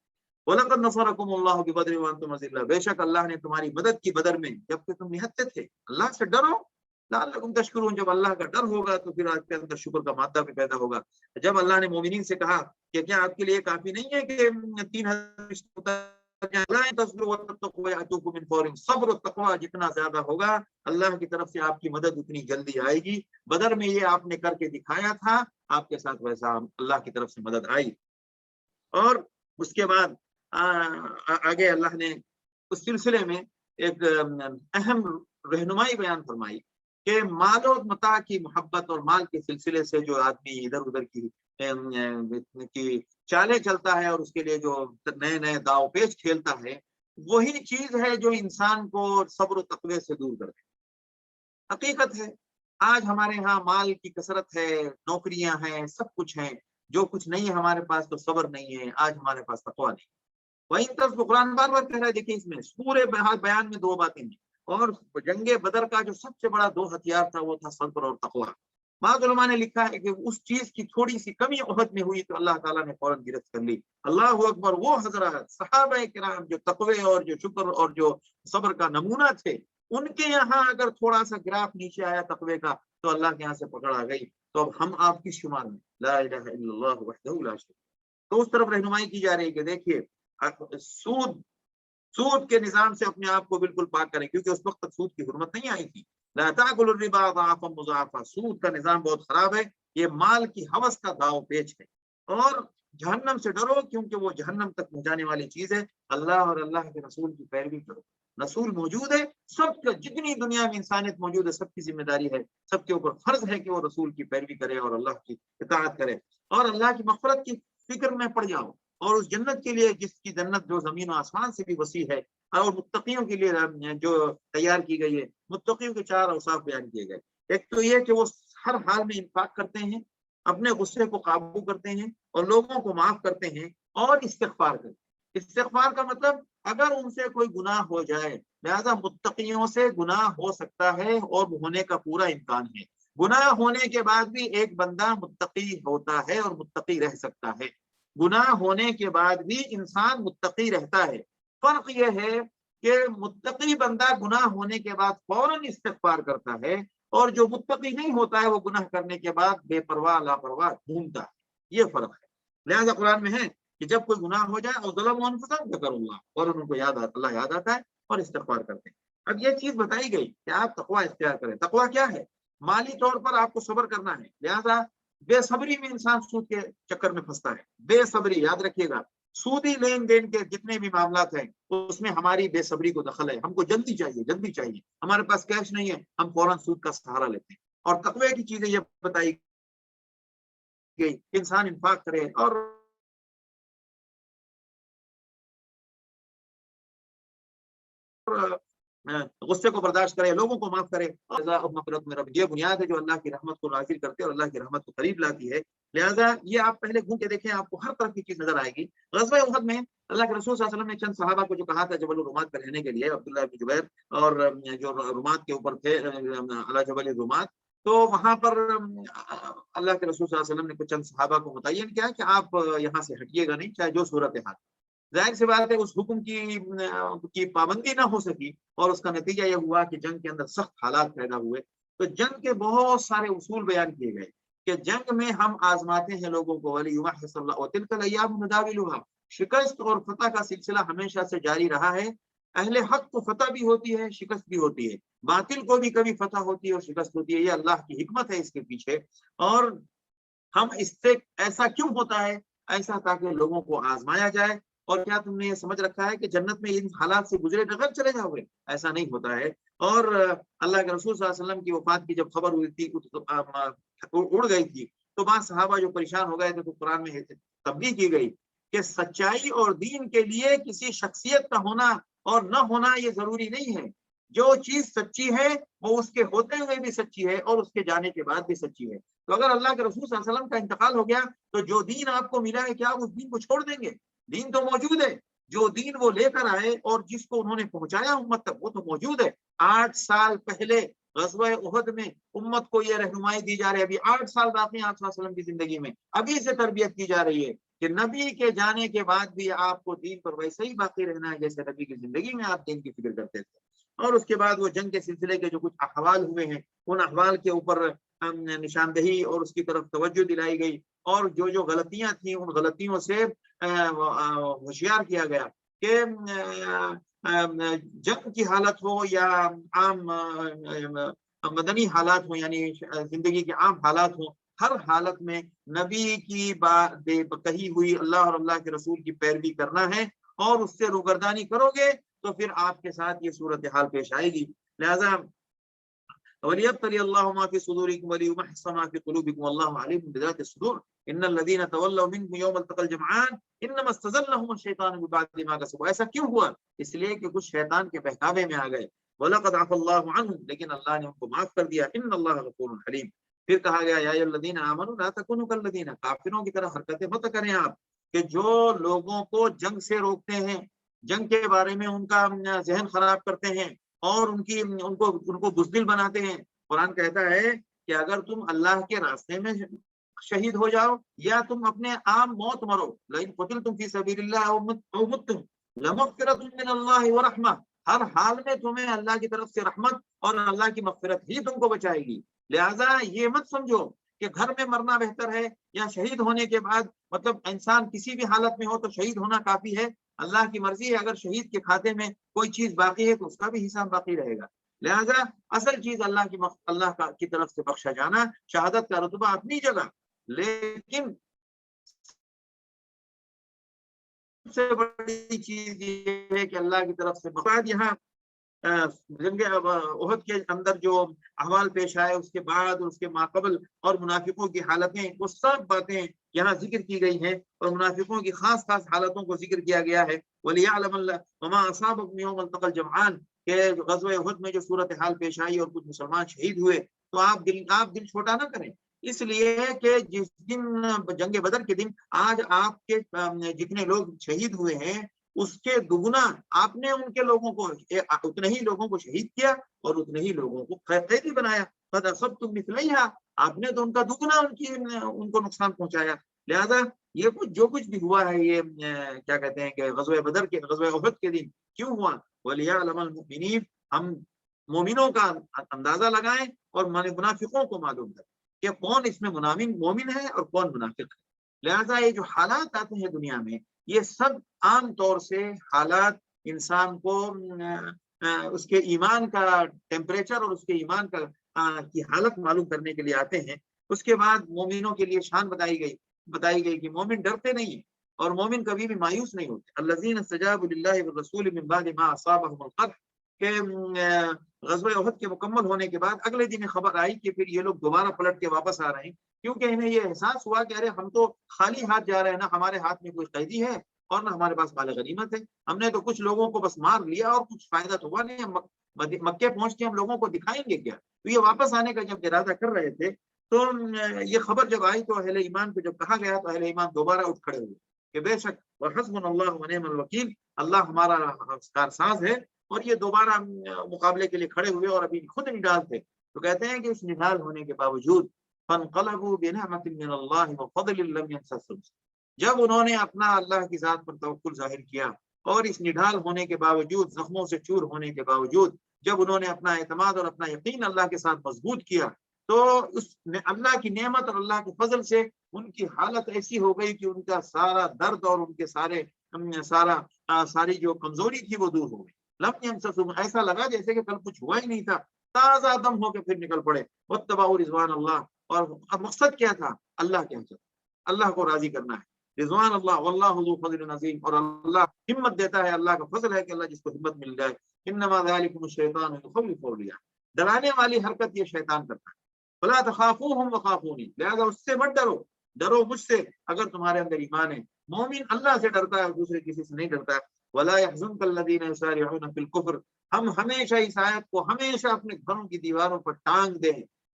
S1: وَلَقَدْ نَصَرَكُمُ اللَّهُ بِبَدْرٍ وَأَنْتُمْ أَذِلَّةٌ. بے شک اللہ نے تمہاری مدد کی بدر میں جبکہ تم نہتے تھے. اللہ سے ڈرو لعلکم تشکرون. جب اللہ کا ڈر ہوگا تو پھر آپ کے اندر شکر کا مادہ بھی پیدا ہوگا. جب اللہ نے مومنین سے کہا کہ کیا آپ کے لیے کافی نہیں ہے کہ 3000 صبر و تقوی جتنا زیادہ ہوگا اللہ کی طرف سے آپ کی مدد اتنی جلدی آئے گی. بدر میں یہ آپ نے کر کے دکھایا تھا، آپ کے ساتھ ویسا اللہ کی طرف سے مدد آئی. اور اس کے بعد آگے اللہ نے اس سلسلے میں ایک اہم رہنمائی بیان فرمائی کہ مال و متاع کی محبت اور مال کے سلسلے سے جو آدمی ادھر ادھر کی چالیں چلتا ہے اور اس کے لیے جو نئے نئے داؤ پیچ کھیلتا ہے، وہی چیز ہے جو انسان کو صبر و تقوی سے دور کر دے. حقیقت ہے آج ہمارے ہاں مال کی کثرت ہے، نوکریاں ہیں، سب کچھ ہیں، جو کچھ نہیں ہے ہمارے پاس تو صبر نہیں ہے. آج ہمارے پاس تقوی نہیں. وہی طرف قرآن بار بار کہہ رہا ہے. دیکھیں اس میں پورے بیان میں دو باتیں ہیں. اور جنگ بدر کا جو سب سے بڑا دو ہتھیار تھا وہ تھا صبر اور تقوی. بعض علماء نے لکھا ہے کہ اس چیز کی تھوڑی سی کمی احد میں ہوئی تو اللہ تعالیٰ نے فوراً گرفت کر لی. اللہ اکبر. وہ حضرات صحابہ کرام جو تقوی اور جو شکر اور جو صبر کا نمونہ تھے، ان کے یہاں اگر تھوڑا سا گراف نیچے آیا تقوی کا تو اللہ کے یہاں سے پکڑ آ گئی. تو اب ہم آپ کی شمار میں لا الہ الا اللہ وحدہ لا شریک. تو اس طرف رہنمائی کی جا رہی ہے کہ دیکھیے سود کے نظام سے اپنے آپ کو بالکل پاک کریں، کیونکہ اس وقت تک سود کی حرمت نہیں آئی تھی. لا تاکلوا الربا اضعافا مضاعفا. سود کا نظام بہت خراب ہے، یہ مال کی ہوس کا داؤ پیچ ہے. اور جہنم سے ڈرو کیونکہ وہ جہنم تک پہنچانے والی چیز ہے. اللہ اور اللہ کے رسول کی پیروی کرو. رسول موجود ہے، سب کا جتنی دنیا میں انسانیت موجود ہے سب کی ذمہ داری ہے، سب کے اوپر فرض ہے کہ وہ رسول کی پیروی کرے اور اللہ کی اطاعت کرے اور اللہ کی مغفرت کی فکر میں پڑ جاؤ. اور اس جنت کے لیے جس کی جنت جو زمین و آسمان سے بھی وسیع ہے، اور متقیوں کے لیے جو تیار کی گئی ہے، متقیوں کے 4 اوصاف بیان کیے گئے. ایک تو یہ کہ وہ ہر حال میں انفاق کرتے ہیں، اپنے غصے کو قابو کرتے ہیں اور لوگوں کو معاف کرتے ہیں اور استغفار کرتے ہیں. استغفار کا مطلب اگر ان سے کوئی گناہ ہو جائے، لہذا متقیوں سے گناہ ہو سکتا ہے اور ہونے کا پورا امکان ہے. گناہ ہونے کے بعد بھی ایک بندہ متقی ہوتا ہے اور متقی رہ سکتا ہے. گناہ ہونے کے بعد بھی انسان متقی رہتا ہے. فرق یہ ہے کہ متقی بندہ گناہ ہونے کے بعد فوراً استغفار کرتا ہے اور جو متقی نہیں ہوتا ہے وہ گناہ کرنے کے بعد بے پرواہ لاپرواہ گھومتا ہے. یہ فرق ہے. لہذا قرآن میں ہے کہ جب کوئی گناہ ہو جائے اور ظلم انفسهم ذکر اللہ، اور ان کو اللہ یاد آتا ہے اور استغفار کرتے ہیں. اب یہ چیز بتائی گئی کہ آپ تقوی اختیار کریں. تقوی کیا ہے؟ مالی طور پر آپ کو صبر کرنا ہے، لہذا بے صبری میں انسان سود کے چکر میں پھنستا ہے. بے صبری یاد رکھیے گا، سودی لین دین کے جتنے بھی معاملات ہیں اس میں ہماری بے صبری کو دخل ہے. ہم کو جلدی چاہیے، جلدی چاہیے، ہمارے پاس کیش نہیں ہے، ہم فوراً سود کا سہارا لیتے ہیں. اور تقوی کی چیزیں یہ بتائی گئی، انسان انفاق کرے اور غصے کو برداشت کرے، لوگوں کو معاف کرے. یہ بنیاد ہے جو اللہ کی رحمت کو نازل کرتے اور اللہ کی رحمت کو قریب لاتی ہے. لہذا یہ آپ پہلے گھوم کے دیکھیں، آپ کو ہر طرف کی چیز نظر آئے گی. غزوہ احد میں اللہ کے رسول صلی اللہ علیہ وسلم نے چند صحابہ کو جو کہا تھا جبل الرومات پر رہنے کے لیے، عبداللہ بن جبیر اور جو رومات کے اوپر تھے اللہ جبل الرومات، تو وہاں پر اللہ کے رسول صلی اللہ علیہ وسلم نے کچھ چند صحابہ کو متعین کیا کہ آپ یہاں سے ہٹیے گا نہیں، چاہے جو صورت حال. ظاہر سی بات ہے اس حکم کی پابندی نہ ہو سکی اور اس کا نتیجہ یہ ہوا کہ جنگ کے اندر سخت حالات پیدا ہوئے. تو جنگ کے بہت سارے اصول بیان کیے گئے کہ جنگ میں ہم آزماتے ہیں لوگوں کو. شکست اور فتح کا سلسلہ ہمیشہ سے جاری رہا ہے. اہل حق کو فتح بھی ہوتی ہے، شکست بھی ہوتی ہے. باطل کو بھی کبھی فتح ہوتی ہے اور شکست ہوتی ہے. یہ اللہ کی حکمت ہے اس کے پیچھے. اور ہم اس سے ایسا کیوں ہوتا ہے؟ ایسا تاکہ لوگوں کو آزمایا جائے. اور کیا تم نے یہ سمجھ رکھا ہے کہ جنت میں ان حالات سے گزرے بغیر چلے جاؤ گے؟ ایسا نہیں ہوتا ہے. اور اللہ کے رسول صلی اللہ علیہ وسلم کی وفات کی جب خبر ہوئی تھی، اڑ گئی تھی، تو بعض صحابہ جو پریشان ہو گئے تھے تو قرآن میں تبلیغ کی گئی کہ سچائی اور دین کے لیے کسی شخصیت کا ہونا اور نہ ہونا یہ ضروری نہیں ہے. جو چیز سچی ہے وہ اس کے ہوتے ہوئے بھی سچی ہے اور اس کے جانے کے بعد بھی سچی ہے. تو اگر اللہ کے رسول صلی اللہ علیہ وسلم کا انتقال ہو گیا تو جو دین آپ کو ملا ہے کیا آپ اس دین کو چھوڑ دیں گے؟ دین تو موجود ہے. جو دین وہ لے کر آئے اور جس کو انہوں نے پہنچایا امت تک، وہ تو موجود ہے. 8 سال پہلے غزوہ احد میں امت کو یہ رہنمائی دی جا رہی ہے. ابھی 8 سال باقی آپ صلی اللہ علیہ وسلم کی زندگی میں، ابھی سے تربیت کی جا رہی ہے کہ نبی کے جانے کے بعد بھی آپ کو دین پر ویسے ہی باقی رہنا ہے جیسے نبی کی زندگی میں آپ دین کی فکر کرتے تھے. اور اس کے بعد وہ جنگ کے سلسلے کے جو کچھ احوال ہوئے ہیں، ان احوال کے اوپر نشاندہی اور اس کی طرف توجہ دلائی گئی. اور جو غلطیاں تھیں ان غلطیوں سے ہوشیار کیا گیا کہ جنگ کی حالت ہو یا عام مدنی حالات ہو، یعنی زندگی کے عام حالات ہوں، ہر حالت میں نبی کی بات کہی ہوئی اللہ اور اللہ کے رسول کی پیروی کرنا ہے. اور اس سے روگردانی کرو گے تو پھر آپ کے ساتھ یہ صورتحال پیش آئے گی. لہذا وَلِيَبْتَلِيَ اللَّهُ مَا فِي صُدُورِكُمْ وَلِيُمَحِّصَ مَا فِي قُلُوبِكُمْ وَاللَّهُ عَلِيمٌ بِذَاتِ الصُّدُورِ إِنَّ الَّذِينَ تَوَلَّوْا مِنكُمْ يَوْمَ الْتَقَى الْجَمْعَانِ إِنَّمَا اسْتَزَلَّهُمُ الشَّيْطَانُ بِبَعْضِ مَا كَسَبُوا. ایسا کیوں ہوا؟ اس لیے کہ کچھ شیطان کے بہکاوے میں آ گئے. وَلَقَدْ عَفَا اللَّهُ عَنْهُمْ، لیکن اللہ نے ان کو معاف کر دیا. إِنَّ اللَّهَ غَفُورٌ حَلِيمٌ. پھر کہا گیا یا الذین آمنوا لا تکونوا کالذین، کافروں کی طرح حرکتیں مت کریں آپ کہ جو لوگوں کو جنگ سے روکتے ہیں، جنگ کے بارے میں ان کا ذہن خراب کرتے ہیں اور ان کو بزدل بناتے ہیں. قرآن کہتا ہے کہ اگر تم اللہ کے راستے میں شہید ہو جاؤ یا تم اپنے عام موت مرو، لئن قتلتم فی سبیل اللہ او متم لمغفرۃ من اللہ ورحمہ، ہر حال میں تمہیں اللہ کی طرف سے رحمت اور اللہ کی مغفرت ہی تم کو بچائے گی. لہذا یہ مت سمجھو کہ گھر میں مرنا بہتر ہے یا شہید ہونے کے بعد، مطلب انسان کسی بھی حالت میں ہو تو شہید ہونا کافی ہے. اللہ کی مرضی ہے، اگر شہید کے کھاتے میں کوئی چیز باقی ہے تو اس کا بھی حساب باقی رہے گا. لہذا اصل چیز اللہ کی طرف سے بخشا جانا، شہادت کا رتبہ اپنی جگہ، لیکن سب سے بڑی چیز یہ ہے کہ اللہ کی طرف سے بعد یہاں جنگ احد کے اندر جو احوال پیش آئے اس کے بعد اور اس کے ماقبل اور منافقوں کی حالتیں، وہ سب باتیں یہاں ذکر کی گئی ہیں اور منافقوں کی خاص حالتوں کو ذکر کیا گیا ہے. وَلِيَعْلَمَ اللَّهُ وَمَا أَصَابَكُمْ يَوْمَ الْتَقَى الْجَمْعَانِ، کہ غزوہ احد میں جو صورتحال پیش آئی اور کچھ مسلمان شہید ہوئے تو آپ دل چھوٹا نہ کریں، اس لیے کہ جس دن جنگ بدر کے دن آج آپ کے جتنے لوگ شہید ہوئے ہیں اس کے دگنا آپ نے ان کے لوگوں کو، اتنے ہی لوگوں کو شہید کیا اور اتنے ہی لوگوں کو قیدی بنایا. فَأَصَبْتُم مِثْلَيْهَا، آپ نے تو ان کا دگنا ان کو نقصان پہنچایا. لہذا یہ جو کچھ بھی ہوا ہے یہ کیا کہتے ہیں کہ غزوہ احد کے دن کیوں ہوا؟ وَلِيَعْلَمَ الْمُؤْمِنِينَ، ہم مومنوں کا اندازہ لگائیں اور منافقوں کو معلوم کریں کہ کون اس میں مومن ہے اور کون منافق ہے. لہذا یہ جو حالات آتے ہیں دنیا میں، یہ سب عام طور سے حالات انسان کو اس کے ایمان کا ٹیمپریچر اور اس کے ایمان کی حالت معلوم کرنے کے لیے آتے ہیں۔ اس کے بعد مومنوں کے لیے شان بتائی گئی کہ مومن ڈرتے نہیں ہیں اور مومن کبھی بھی مایوس نہیں ہوتے۔ الذین استجابوا للہ والرسول من بعد ما اصابهم القرح، کہ غزوہ احد کے مکمل ہونے کے بعد اگلے دن خبر آئی کہ پھر یہ لوگ دوبارہ پلٹ کے واپس آ رہے ہیں، کیونکہ انہیں یہ احساس ہوا کہ ارے ہم تو خالی ہاتھ جا رہے ہیں، نہ ہمارے ہاتھ میں کوئی قیدی ہے اور نہ ہمارے پاس مال غنیمت ہے، ہم نے تو کچھ لوگوں کو بس مار لیا اور کچھ فائدہ تو ہوا نہیں، مکے پہنچ کے ہم لوگوں کو دکھائیں گے کیا؟ تو یہ واپس آنے کا جب ارادہ کر رہے تھے تو یہ خبر جب آئی تو اہل ایمان کو جب کہا گیا تو اہل ایمان دوبارہ اٹھ کھڑے ہوئے کہ بے شک وحسبنا اللہ ونعم الوکیل، اللہ ہمارا کارساز ہے، اور یہ دوبارہ مقابلے کے لیے کھڑے ہوئے اور ابھی خود نڈال تھے۔ تو کہتے ہیں کہ اس نڈال ہونے کے باوجود فانقلبوا بنعمت من اللہ وفضل لم يمسسهم، جب انہوں نے اپنا اللہ کی ذات پر توکل ظاہر کیا اور اس نڈال ہونے کے باوجود، زخموں سے چور ہونے کے باوجود، جب انہوں نے اپنا اعتماد اور اپنا یقین اللہ کے ساتھ مضبوط کیا تو اس اللہ کی نعمت اور اللہ کے فضل سے ان کی حالت ایسی ہو گئی کہ ان کا سارا درد اور ان کے ساری جو کمزوری تھی وہ دور ہو گئی۔ لم يمسسهم، ایسا لگا جیسے کہ کل کچھ ہوا ہی نہیں تھا، تازہ دم ہو کے پھر نکل پڑے۔ واتبعوا رضوان اللہ، اور مقصد کیا تھا؟ اللہ کے حضرت، اللہ کو راضی کرنا ہے، رضوان اللہ، واللہ ذو فضل عظیم، اور اللہ ہمت دیتا ہے، اللہ کا فضل ہے کہ اللہ جس کو ہمت مل جائے۔ انما ذلکم الشیطان یخوف اولیاء، ڈرانے والی حرکت یہ شیطان کرتا ہے۔ فلا تخافوهم وخافونی، لہذا اس سے مت ڈرو مجھ سے اگر تمہارے اندر ایمان ہے۔ مومن اللہ سے ڈرتا ہے اور دوسرے کسی سے نہیں ڈرتا ہے۔ ولا يحزنك الذين يسارعون في الكفر، ہم ہمیشہ اس آیت کو ہمیشہ اپنے گھروں کی دیواروں پر ٹانگ دیں۔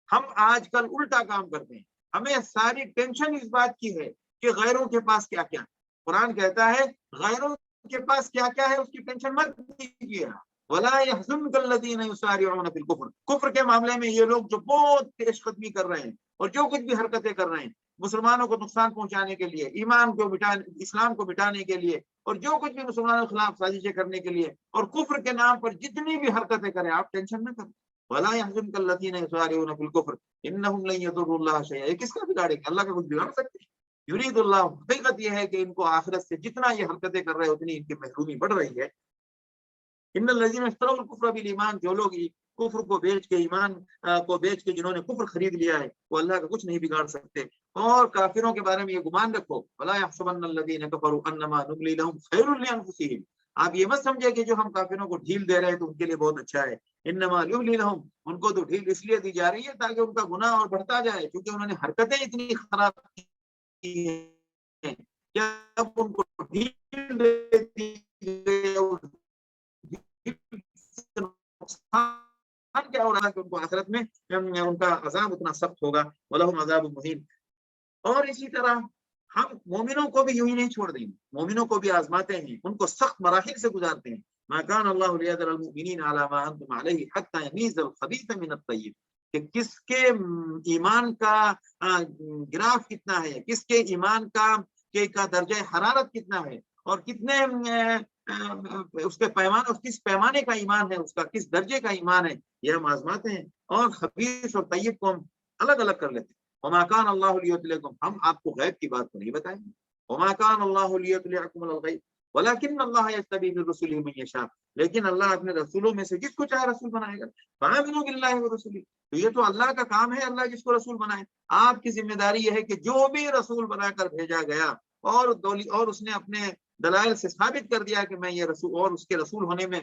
S1: ہم آج کل الٹا کام کرتے ہیں، ہمیں ساری ٹینشن اس بات کی ہے کہ غیروں کے پاس کیا کیا ہے۔ قرآن کہتا ہے غیروں کے پاس کیا کیا ہے اس کی ٹینشن مت لیجیے۔ ولا يحزنك الذين يسارعون في الكفر، کفر کے معاملے میں یہ لوگ جو بہت پیش قدمی کر رہے ہیں اور جو کچھ بھی حرکتیں کر رہے ہیں مسلمانوں کو نقصان پہنچانے کے لیے، ایمان کو اسلام کو مٹانے کے لیے، اور جو کچھ بھی مسلمانوں کے خلاف سازشیں کرنے کے لیے اور کفر کے نام پر جتنی بھی حرکتیں کریں، آپ ٹینشن نہ کریں۔ ولا يحزنك الذين يسارعون في الكفر انهم لن يضروا الله شيئا، یہ کس کا بگاڑے گا؟ اللہ کا کچھ بگاڑ سکتے ہیں؟ یرید اللہ، حقیقت یہ ہے کہ ان کو آخرت سے جتنا یہ حرکتیں کر رہے ہیں اتنی ان کی محرومی بڑھ رہی ہے۔ ان الذين اشتروا الكفر بالايمان، جو لوگ کفر کو بیچ کے ایمان کو بیچ کے جنہوں نے کفر خرید لیا ہے وہ اللہ کا کچھ نہیں بگاڑ سکتے۔ اور کافروں کے بارے میں یہ گمان رکھو، ولا يحسبن الذين كفروا انما نملي لهم خير لانفسهم، آپ یہ مت سمجھے کہ جو ہم کافروں کو ڈھیل دے رہے ہیں تو ان کے لیے بہت اچھا ہے۔ انما نملي لهم، ان کو تو ڈھیل اس لیے دی جا رہی ہے تاکہ ان کا گناہ اور بڑھتا جائے، کیونکہ انہوں نے حرکتیں اتنی خراب کی ہیں۔ جب ان کو ڈھیل دیتی نقصان کیا ہو رہا ہے کہ ان کو آخرت میں ان کا عذاب اتنا سخت ہوگا، وَلَهُمْ عَذَابٌ مُهِينٌ۔ اور اسی طرح ہم مومنوں کو بھی یوں ہی نہیں چھوڑ دیں گے، مومنوں کو بھی آزماتے ہیں، ان کو سخت مراحل سے گزارتے ہیں۔ مَا كَانَ اللَّهُ لِيَذَرَ الْمُؤْمِنِينَ عَلَىٰ مَا أَنْتُمْ عَلَيْهِ حَتَّىٰ يَمِيزَ الْخَبِيثَ مِنَ الطَّيِّبِ، کہ کس کے ایمان کا گراف کتنا ہے، کس کے ایمان کا درجہ حرارت کتنا ہے، اور کتنے اس کے پیمانے، کس پیمانے کا ایمان ہے، اس کا کس درجے کا ایمان ہے، یہ ہم آزماتے ہیں، اور خبیث اور طیب کو ہم الگ الگ کر لیتے ہیں۔ وما كان الله ليطلعكم، ہم آپ کو غیب کی بات کو نہیں بتائیں گے۔ وما كان الله ليطلعكم على الغيب ولكن الله يجتبي من رسله من يشاء، لیکن اللہ اپنے رسولوں میں سے جس کو چاہے رسول بنائے گا۔ فآمنوا بالله ورسوله، تو یہ تو اللہ کا کام ہے، اللہ جس کو رسول بنائے۔ آپ کی ذمہ داری یہ ہے کہ جو بھی رسول بنا کر بھیجا گیا اور اس نے اپنے دلائل سے ثابت کر دیا کہ میں یہ رسول، اور اس کے رسول ہونے میں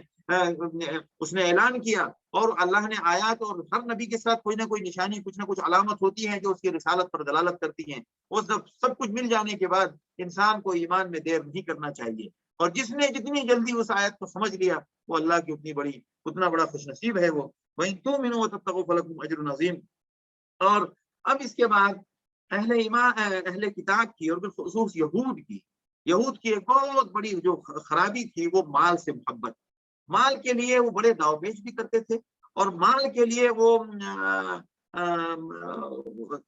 S1: اس نے اعلان کیا، اور اللہ نے آیات، اور ہر نبی کے ساتھ کوئی نہ کوئی نشانی، کچھ نہ کچھ علامت ہوتی ہے جو اس کی رسالت پر دلالت کرتی ہیں، وہ سب کچھ مل جانے کے بعد انسان کو ایمان میں دیر نہیں کرنا چاہیے، اور جس نے جتنی جلدی اس آیت کو سمجھ لیا وہ اللہ کی اتنا بڑا خوش نصیب ہے وہ۔ وَإِن تُؤْمِنُوا وَتَتَّقُوا فَلَكُمْ أَجْرٌ عَظِيمٌ۔ اور اب اس کے بعد اہل کتاب کی، اور بالخصوص یہود کی ایک بہت بڑی جو خرابی تھی وہ مال سے محبت۔ مال کے لیے وہ بڑے داؤ پیچ بھی کرتے تھے، اور مال کے لیے وہ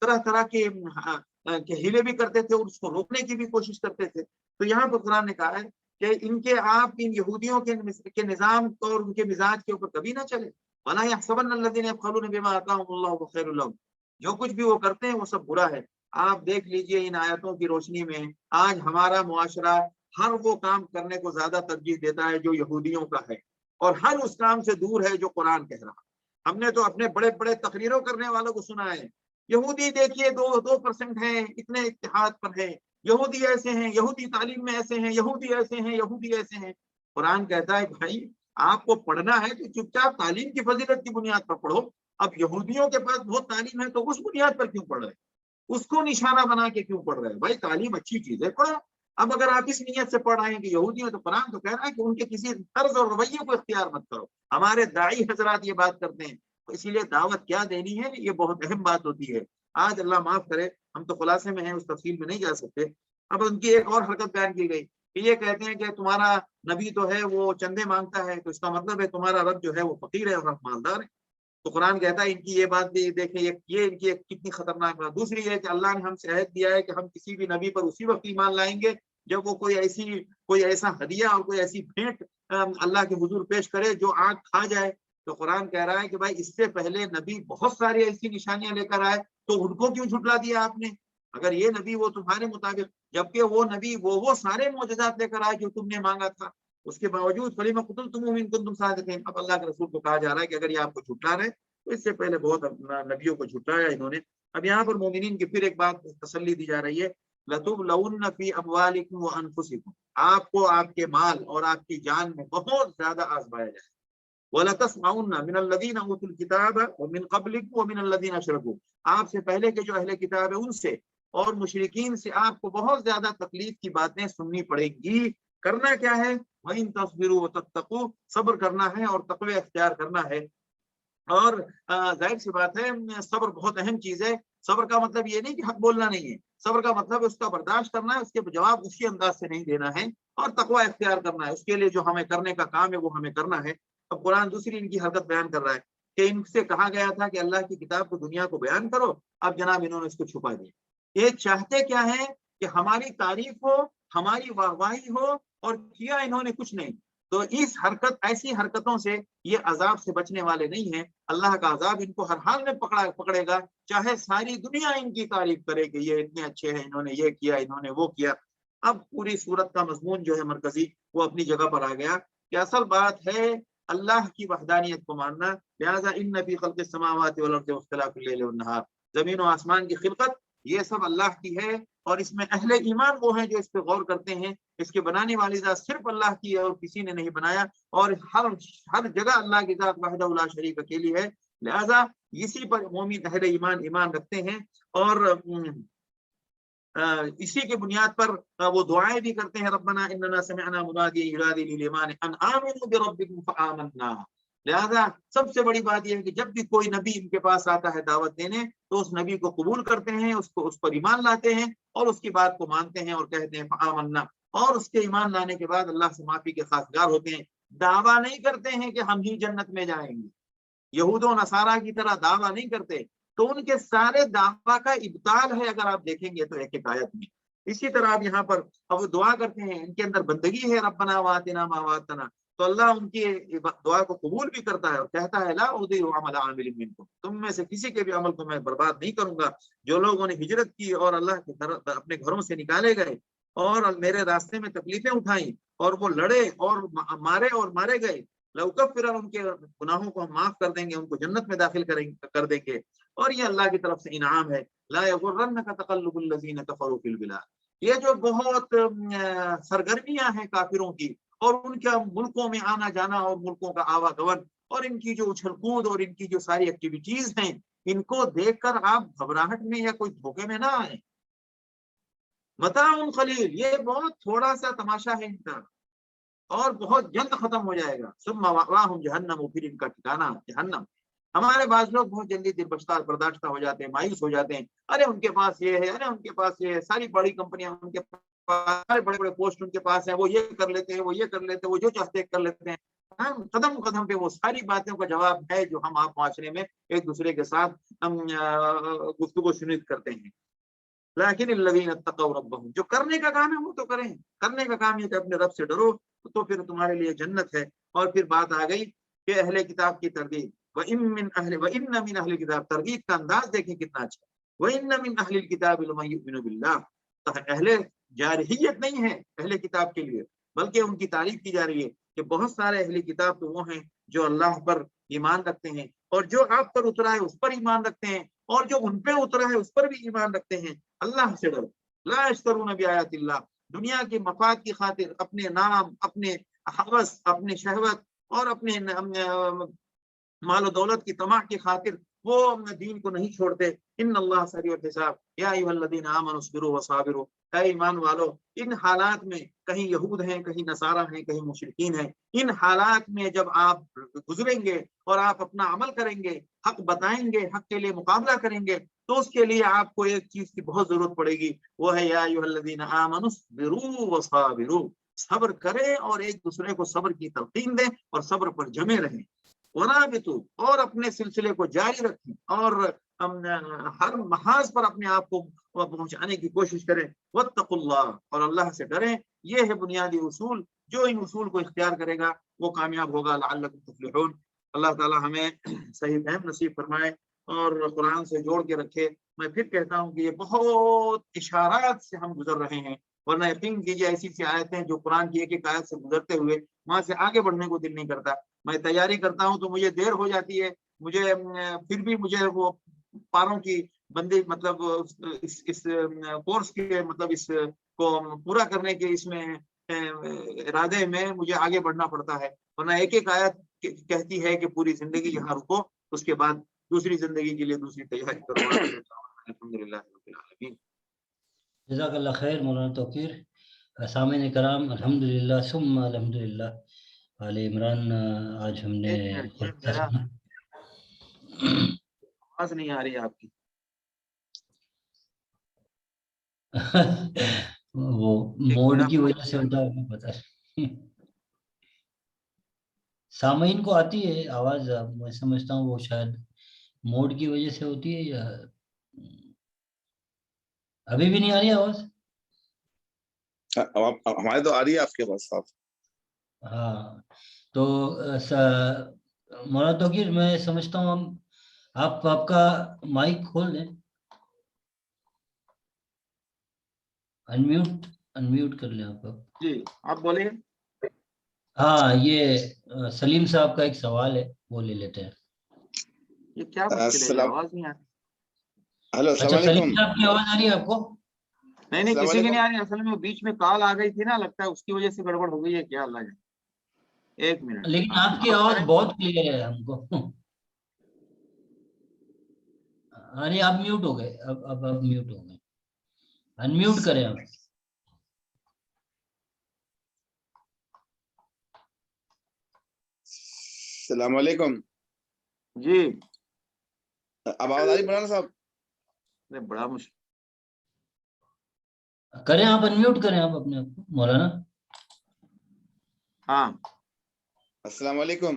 S1: طرح طرح کے ہیلے بھی کرتے تھے، اور اس کو روکنے کی بھی کوشش کرتے تھے۔ تو یہاں پر قرآن نے کہا ہے کہ ان یہودیوں کے نظام اور ان کے مزاج کے اوپر کبھی نہ چلے۔ وَلَا يَحْسَبَنَّ الَّذِينَ يَبْخَلُونَ بِمَا آتَاهُمُ اللَّهُ خَيْرٌ لَهُمْ، جو کچھ بھی وہ کرتے ہیں وہ سب برا ہے۔ آپ دیکھ لیجئے ان آیتوں کی روشنی میں آج ہمارا معاشرہ ہر وہ کام کرنے کو زیادہ ترجیح دیتا ہے جو یہودیوں کا ہے۔ اور ہر اس کام سے دور ہے جو قرآن کہہ رہا. ہم نے تو اپنے بڑے بڑے تقریروں کرنے والوں کو سنا ہے، یہودی دیکھیے 2% ہیں، اتنے اتحاد پر ہیں، یہودی ایسے ہیں، یہودی تعلیم میں ایسے ہیں، یہودی ایسے ہیں، یہودی ایسے ہیں. قرآن کہتا ہے بھائی آپ کو پڑھنا ہے تو چپ چاپ تعلیم کی فضیلت کی بنیاد پر پڑھو. اب یہودیوں کے پاس بہت تعلیم ہے تو اس بنیاد پر کیوں پڑھ رہے، اس کو نشانہ بنا کے کیوں پڑھ رہے ہیں؟ بھائی تعلیم اچھی چیز ہے، پڑھو. اب اگر آپ اس نیت سے پڑھ رہے ہیں کہ یہودی ہیں تو قرآن تو کہہ رہا ہے کہ ان کے کسی طرز اور رویے کو اختیار مت کرو. ہمارے داعی حضرات یہ بات کرتے ہیں، اسی لیے دعوت کیا دینی ہے یہ بہت اہم بات ہوتی ہے. آج اللہ معاف کرے ہم تو خلاصے میں ہیں، اس تفصیل میں نہیں جا سکتے. اب ان کی ایک اور حرکت بیان کی گئی کہ یہ کہتے ہیں کہ تمہارا نبی تو ہے وہ چندے مانگتا ہے، تو اس کا مطلب ہے تمہارا رب جو ہے وہ فقیر ہے اور مالدار ہے. تو قرآن کہتا ہے ان کی یہ بات بھی دیکھیں، یہ ان کی کتنی خطرناک بات. دوسری یہ کہ اللہ نے ہم سے عہد دیا ہے کہ ہم کسی بھی نبی پر اسی وقت ایمان لائیں گے جب وہ کوئی ایسا ہدیہ اور کوئی ایسی بھیٹ اللہ کے حضور پیش کرے جو آنکھ کھا جائے. تو قرآن کہہ رہا ہے کہ بھائی اس سے پہلے نبی بہت ساری ایسی نشانیاں لے کر آئے تو ان کو کیوں جھٹلا دیا آپ نے؟ اگر یہ نبی وہ تمہارے مطابق، جبکہ وہ نبی وہ سارے معجزات لے کر آئے جو تم نے مانگا تھا، اس کے باوجود فلیما قتلتموہم ان کنتم صادقین. اب اللہ کے رسول کو کہا جا رہا ہے کہ اگر یہ آپ کو جھٹلا رہے تو اس سے پہلے بہت نبیوں کو جھٹلایا انہوں نے. اب یہاں پر مومنین کی پھر ایک بات تسلی دی جا رہی ہے، لَتُبْلَوُنَّ فِي أَمْوَالِكُمْ وَأَنفُسِكُمْ، آپ کو آپ کے مال اور آپ کی جان میں بہت زیادہ آزمایا جائے. وَلَتَسْمَعُنَّ مِنَ الَّذِينَ أُوتُوا الْكِتَابَ وَمِنْ قَبْلِكُمْ وَمِنَ الَّذِينَ أَشْرَكُوا، آپ سے پہلے کے جو اہل کتاب ہے ان سے اور مشرکین سے آپ کو بہت زیادہ تکلیف کی باتیں سننی پڑیں گی. کرنا کیا ہے؟ وَإِن تَصْبِرُوا وَتَتَّقُوا، صبر کرنا ہے اور تقوی اختیار کرنا ہے. اور ظاہر سی بات ہے صبر بہت اہم چیز ہے. صبر کا مطلب یہ نہیں کہ حق بولنا نہیں ہے، صبر کا مطلب اس کا برداشت کرنا ہے، اس کے جواب اسی انداز سے نہیں دینا ہے اور تقوی اختیار کرنا ہے. اس کے لیے جو ہمیں کرنے کا کام ہے وہ ہمیں کرنا ہے. اب قرآن دوسری ان کی حرکت بیان کر رہا ہے کہ ان سے کہا گیا تھا کہ اللہ کی کتاب کو دنیا کو بیان کرو، اب جناب انہوں نے اس کو چھپا دیا. یہ چاہتے کیا ہے کہ ہماری تعریف ہو، ہماری واہواہی ہو، اور کیا انہوں نے کچھ نہیں. تو اس ایسی حرکتوں سے یہ عذاب سے بچنے والے نہیں ہیں. اللہ کا عذاب ان کو ہر حال میں پکڑے گا، چاہے ساری دنیا ان کی تعریف کرے کہ یہ اتنے اچھے ہیں، انہوں نے یہ کیا، انہوں نے وہ کیا. اب پوری صورت کا مضمون جو ہے مرکزی وہ اپنی جگہ پر آ گیا کہ اصل بات ہے اللہ کی وحدانیت کو ماننا. لہذا ان فی خلق السماوات والارض واختلاف اللیل والنہار، زمین و آسمان کی خلقت یہ سب اللہ کی ہے، اور اس میں اہل ایمان وہ ہیں جو اس پہ غور کرتے ہیں. اس کے بنانے والی ذات صرف اللہ کی ہے اور کسی نے نہیں بنایا، اور ہر جگہ اللہ کی ذات وحدہ لا شریک اکیلی ہے. لہذا اسی پر مومن اہل ایمان رکھتے ہیں، اور اسی کے بنیاد پر وہ دعائیں بھی کرتے ہیں، ربنا اننا سمعنا منادیا ینادی للایمان ان آمنوا بربکم فآمنا. لہذا سب سے بڑی بات یہ ہے کہ جب بھی کوئی نبی ان کے پاس آتا ہے دعوت دینے تو اس نبی کو قبول کرتے ہیں، اس پر ایمان لاتے ہیں اور اس کی بات کو مانتے ہیں اور کہتے ہیں فآمنا. اور اس کے ایمان لانے کے بعد اللہ سے معافی کے خواستگار ہوتے ہیں. دعویٰ نہیں کرتے ہیں کہ ہم ہی جنت میں جائیں گے، یہود و نصارہ کی طرح دعویٰ نہیں کرتے. تو ان کے سارے دعویٰ کا ابطال ہے اگر آپ دیکھیں گے تو ایک ایک آیت میں. اسی طرح آپ یہاں پر اب دعا کرتے ہیں، ان کے اندر بندگی ہے ربنا وآتنا ما وعدتنا، تو اللہ ان کی دعا کو قبول بھی کرتا ہے اور کہتا ہے لا اضیع عمل عامل منکم، تم میں سے کسی کے بھی عمل کو میں برباد نہیں کروں گا. جو لوگوں نے ہجرت کی اور اللہ کے اپنے گھروں سے نکالے گئے اور میرے راستے میں تکلیفیں اٹھائیں اور وہ لڑے اور مارے گئے، لَأُكَفِّرَنَّ، ان کے گناہوں کو ہم معاف کر دیں گے، ان کو جنت میں داخل کر دیں گے. اور یہ اللہ کی طرف سے انعام ہے. لا يغرنك تقلب الذين كفروا في البلاد، یہ جو بہت سرگرمیاں ہیں کافروں کی اور ان کے ملکوں میں آنا جانا اور ملکوں کا آواگمن اور ان کی جو اچھل کود اور ان کی جو ساری ایکٹیویٹیز ہیں، ان کو دیکھ کر آپ گھبراہٹ میں یا کوئی دھوکے میں نہ آئیں. متاع قلیل، یہ بہت تھوڑا سا تماشا ہے ان کا اور بہت جلد ختم ہو جائے گا. ثم مأواہم جہنم، پھر ان کا ٹھکانہ جہنم. ہمارے بعض لوگ بہت جلدی دل برداشتہ ہو جاتے ہیں، مایوس ہو جاتے ہیں. ارے ان کے پاس یہ ہے، ارے ان کے پاس یہ ہے، ساری بڑی کمپنیاں ان کے پاس، سارے بڑے بڑے پوسٹ ان کے پاس ہیں، وہ یہ کر لیتے ہیں، وہ یہ کر لیتے ہیں، وہ جو چاہتے کر لیتے ہیں. قدم قدم پہ وہ ساری باتوں کا جواب ہے جو ہم آپ معاشرے میں ایک دوسرے کے ساتھ گفتگو شنید کرتے ہیں. لیکن الذین اتقوا ربهم، جو کرنے کا کام ہے وہ تو کریں. کرنے کا کام یہ کہ اپنے رب سے ڈرو تو پھر تمہارے لیے جنت ہے. اور پھر بات آ گئی کہ اہل کتاب کی ترغیب. وَإِنَّ مِنْ أَهْلِ الْكِتَابِ، ترغیب کا انداز دیکھیں کتنا اچھا. وَإِنَّ مِنْ أَهْلِ الْكِتَابِ لَمَن يُؤْمِنُ بِاللَّهِ، اہل جارحیت نہیں ہے اہل کتاب کے لیے، بلکہ ان کی تعریف کی جا رہی ہے کہ بہت سارے اہل کتاب تو وہ ہیں جو اللہ پر ایمان رکھتے ہیں، اور جو آپ پر اترا ہے اس پر ایمان رکھتے ہیں، اور جو ان پہ اترا ہے اس پر بھی ایمان رکھتے ہیں۔ اللہ سے ڈرو، لا یشترون بآیات اللہ، دنیا کے مفاد کی خاطر، اپنے نام، اپنے حوث، اپنے شہوت اور اپنے مال و دولت کی طمع کی خاطر وہ دین کو نہیں چھوڑتے۔ ان اللہ سریع الحساب، یا ایھا الذین آمنوا اصبروا وصابروا، اے ایمان والو، ان حالات میں کہیں یہود ہیں، کہیں نصارہ ہیں، کہیں مشرکین ہیں، ان حالات میں جب آپ گزریں گے اور آپ اپنا عمل کریں گے، حق بتائیں گے، حق کے لیے مقابلہ کریں گے، تو اس کے لیے آپ کو ایک چیز کی بہت ضرورت پڑے گی، وہ ہے یا ایھا الذین آمنوا اصبروا وصابروا، صبر کریں اور ایک دوسرے کو صبر کی تلقین دیں اور صبر پر جمے رہیں، ورابطوا، اور اپنے سلسلے کو جاری رکھیں، اور ہر محاذ پر اپنے آپ کو پہنچانے کی کوشش کریں، واتقوا اللہ، اور اللہ سے ڈریں۔ یہ ہے بنیادی اصول، جو ان اصول کو اختیار کرے گا وہ کامیاب ہوگا، لعلکم تفلحون۔ اللہ تعالی ہمیں صحیح فہم نصیب فرمائے اور قرآن سے جوڑ کے رکھے۔ میں پھر کہتا ہوں کہ یہ بہت اشارات سے ہم گزر رہے ہیں، ورنہ یقین کیجیے ایسی سی آیتیں جو قرآن کی ایک ایک آیت سے گزرتے ہوئے وہاں سے آگے بڑھنے کو دل نہیں کرتا۔ میں تیاری کرتا ہوں تو مجھے دیر ہو جاتی ہے، مجھے پھر بھی مجھے وہ پاروں کی بندی، مطلب اس کورس کے، مطلب اس کو پورا کرنے کے اس میں ارادے میں مجھے آگے بڑھنا پڑتا ہے، ورنہ ایک ایک آیت کہتی ہے کہ پوری زندگی یہاں رکو، اس کے بعد دوسری زندگی کے لیے دوسری تیاری کرو۔ الحمدللہ رب العالمین۔
S2: جزاک اللہ خیر مولانا توقیر۔ سامعین کرام، الحمدللہ ثم الحمدللہ، آل عمران آج ہم نے
S1: آواز نہیں آ رہی ہے آپ کی۔
S2: وہ موڈ کی وجہ سے ہوتا ہے، پتا سامعین کو آتی ہے آواز، میں سمجھتا ہوں وہ شاید موڈ کی وجہ سے ہوتی ہے، یا ابھی بھی نہیں آ رہی آواز؟
S3: ہمارے تو آ رہی ہے، آپ کے پاس صاف۔
S2: ہاں تو مولانا توقیر، میں سمجھتا ہوں آپ کا مائک کھول دیں، انمیوٹ کر لیں آپ کا۔
S1: جی آپ بولیں۔
S2: ہاں، یہ سلیم صاحب کا ایک سوال ہے، وہ لے لیتے ہیں۔
S1: یہ کیا مشکل ہے، آواز نہیں آ رہی؟
S3: ہلو، السلام
S2: اچھا، سلیم
S3: علیکم۔
S2: صاحب کی آواز آ رہی ہے آپ کو؟
S1: نہیں، کسی کی نہیں آ رہی، اصل میں بیچ میں کال آ گئی تھی نا، لگتا ہے اس کی وجہ سے گڑبڑ ہو گئی ہے کیا، اللہ جانے۔ ایک منٹ،
S2: لیکن آپ کی آواز بہت کلیئر ہے ہم کو۔ نہیں، آپ میوٹ ہو گئے، اب میوٹ ہو گئے، انمیوٹ کریں آپ۔
S3: السلام علیکم
S1: جی،
S3: اب آواز آ رہی مولانا صاحب؟
S1: بڑا مشکل
S2: کریں آپ، انمیوٹ کریں آپ اپنے آپ کو مولانا۔
S1: ہاں،
S3: السلام علیکم۔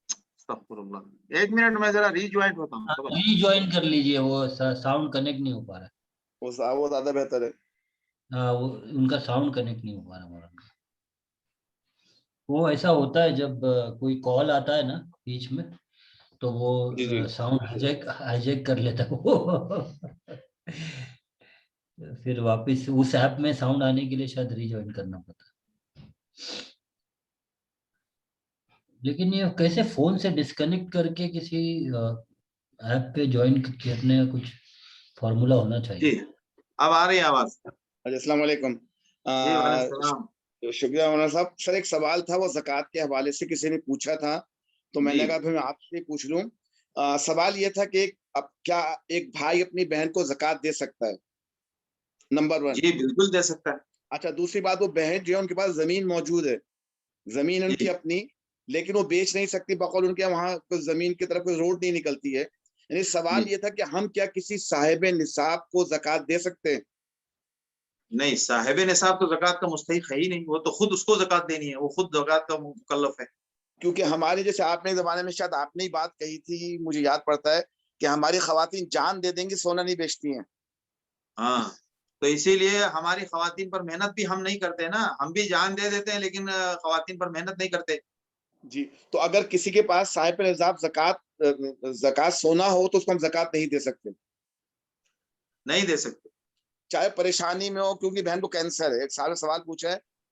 S1: استغفر اللہ، ایک منٹ میں ذرا ری جوائنٹ ہوتا ہوں۔
S2: ری جوائن کر لیجئے، وہ ساؤنڈ کنیکٹ نہیں ہو پا رہا۔
S3: وہ زیادہ بہتر ہے۔
S2: ہاں، وہ ان کا ساؤنڈ کنیکٹ نہیں ہو پا رہا مولانا۔ وہ ایسا ہوتا ہے جب کوئی کال آتا ہے نا بیچ میں، تو وہ ساؤنڈ ہائیجیک کر لیتا ہے وہ، پھر واپس اس ایپ میں ساؤنڈ آنے کے لیے شاید ری جوائن کرنا پڑتا ہے۔ لیکن یہ کیسے فون سے ڈسکنیکٹ کر کے کسی ایپ پہ جوائن کرنے کا کچھ فارمولا ہونا چاہیے۔
S1: جی، اب آ رہی آواز؟
S3: السلام علیکم۔
S1: جی وعلیکم السلام۔
S3: شکریہ مولانا صاحب۔ سر ایک سوال تھا، وہ زکوٰۃ کے حوالے سے کسی نے پوچھا تھا، تو میں نے کہا پھر میں آپ سے پوچھ لوں۔ سوال یہ تھا کہ اب کیا ایک بھائی اپنی بہن کو زکوٰۃ دے سکتا ہے؟ نمبر 1۔
S1: جی بالکل دے سکتا ہے۔
S3: اچھا، دوسری بات، وہ بہن جو ہے ان کے پاس زمین موجود ہے، زمین ان کی اپنی، لیکن وہ بیچ نہیں سکتی، بقول ان کے وہاں کوئی زمین کی طرف کوئی روڈ نہیں نکلتی ہے، یعنی سوال یہ تھا کہ ہم کیا کسی صاحب نصاب کو زکوٰۃ دے سکتے ہیں؟
S1: نہیں، صاحب نصاب تو زکوٰۃ کا مستحق ہے ہی نہیں، وہ تو خود اس کو زکوٰۃ دینی ہے، وہ خود زکوٰۃ کا مکلف ہے۔
S3: کیونکہ ہمارے جیسے آپ نے زمانے میں شاید آپ نے ہی بات کہی تھی، مجھے یاد پڑتا ہے کہ ہماری خواتین جان دے دیں گی، سونا نہیں بیچتی ہیں۔
S1: ہاں، تو اسی لیے ہماری خواتین پر محنت بھی ہم نہیں کرتے نا، ہم بھی جان دے دیتے ہیں لیکن خواتین پر محنت نہیں کرتے۔
S3: جی، تو اگر کسی کے پاس صاحب نصاب زکوٰۃ سونا ہو تو اس کو ہم زکوٰۃ نہیں دے سکتے؟
S1: نہیں دے سکتے،
S3: چاہے پریشانی میں ہو، کیونکہ بہن کو کینسر ہے، ایک سوال پوچھا ہے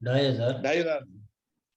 S2: 2,500।
S3: 2,500।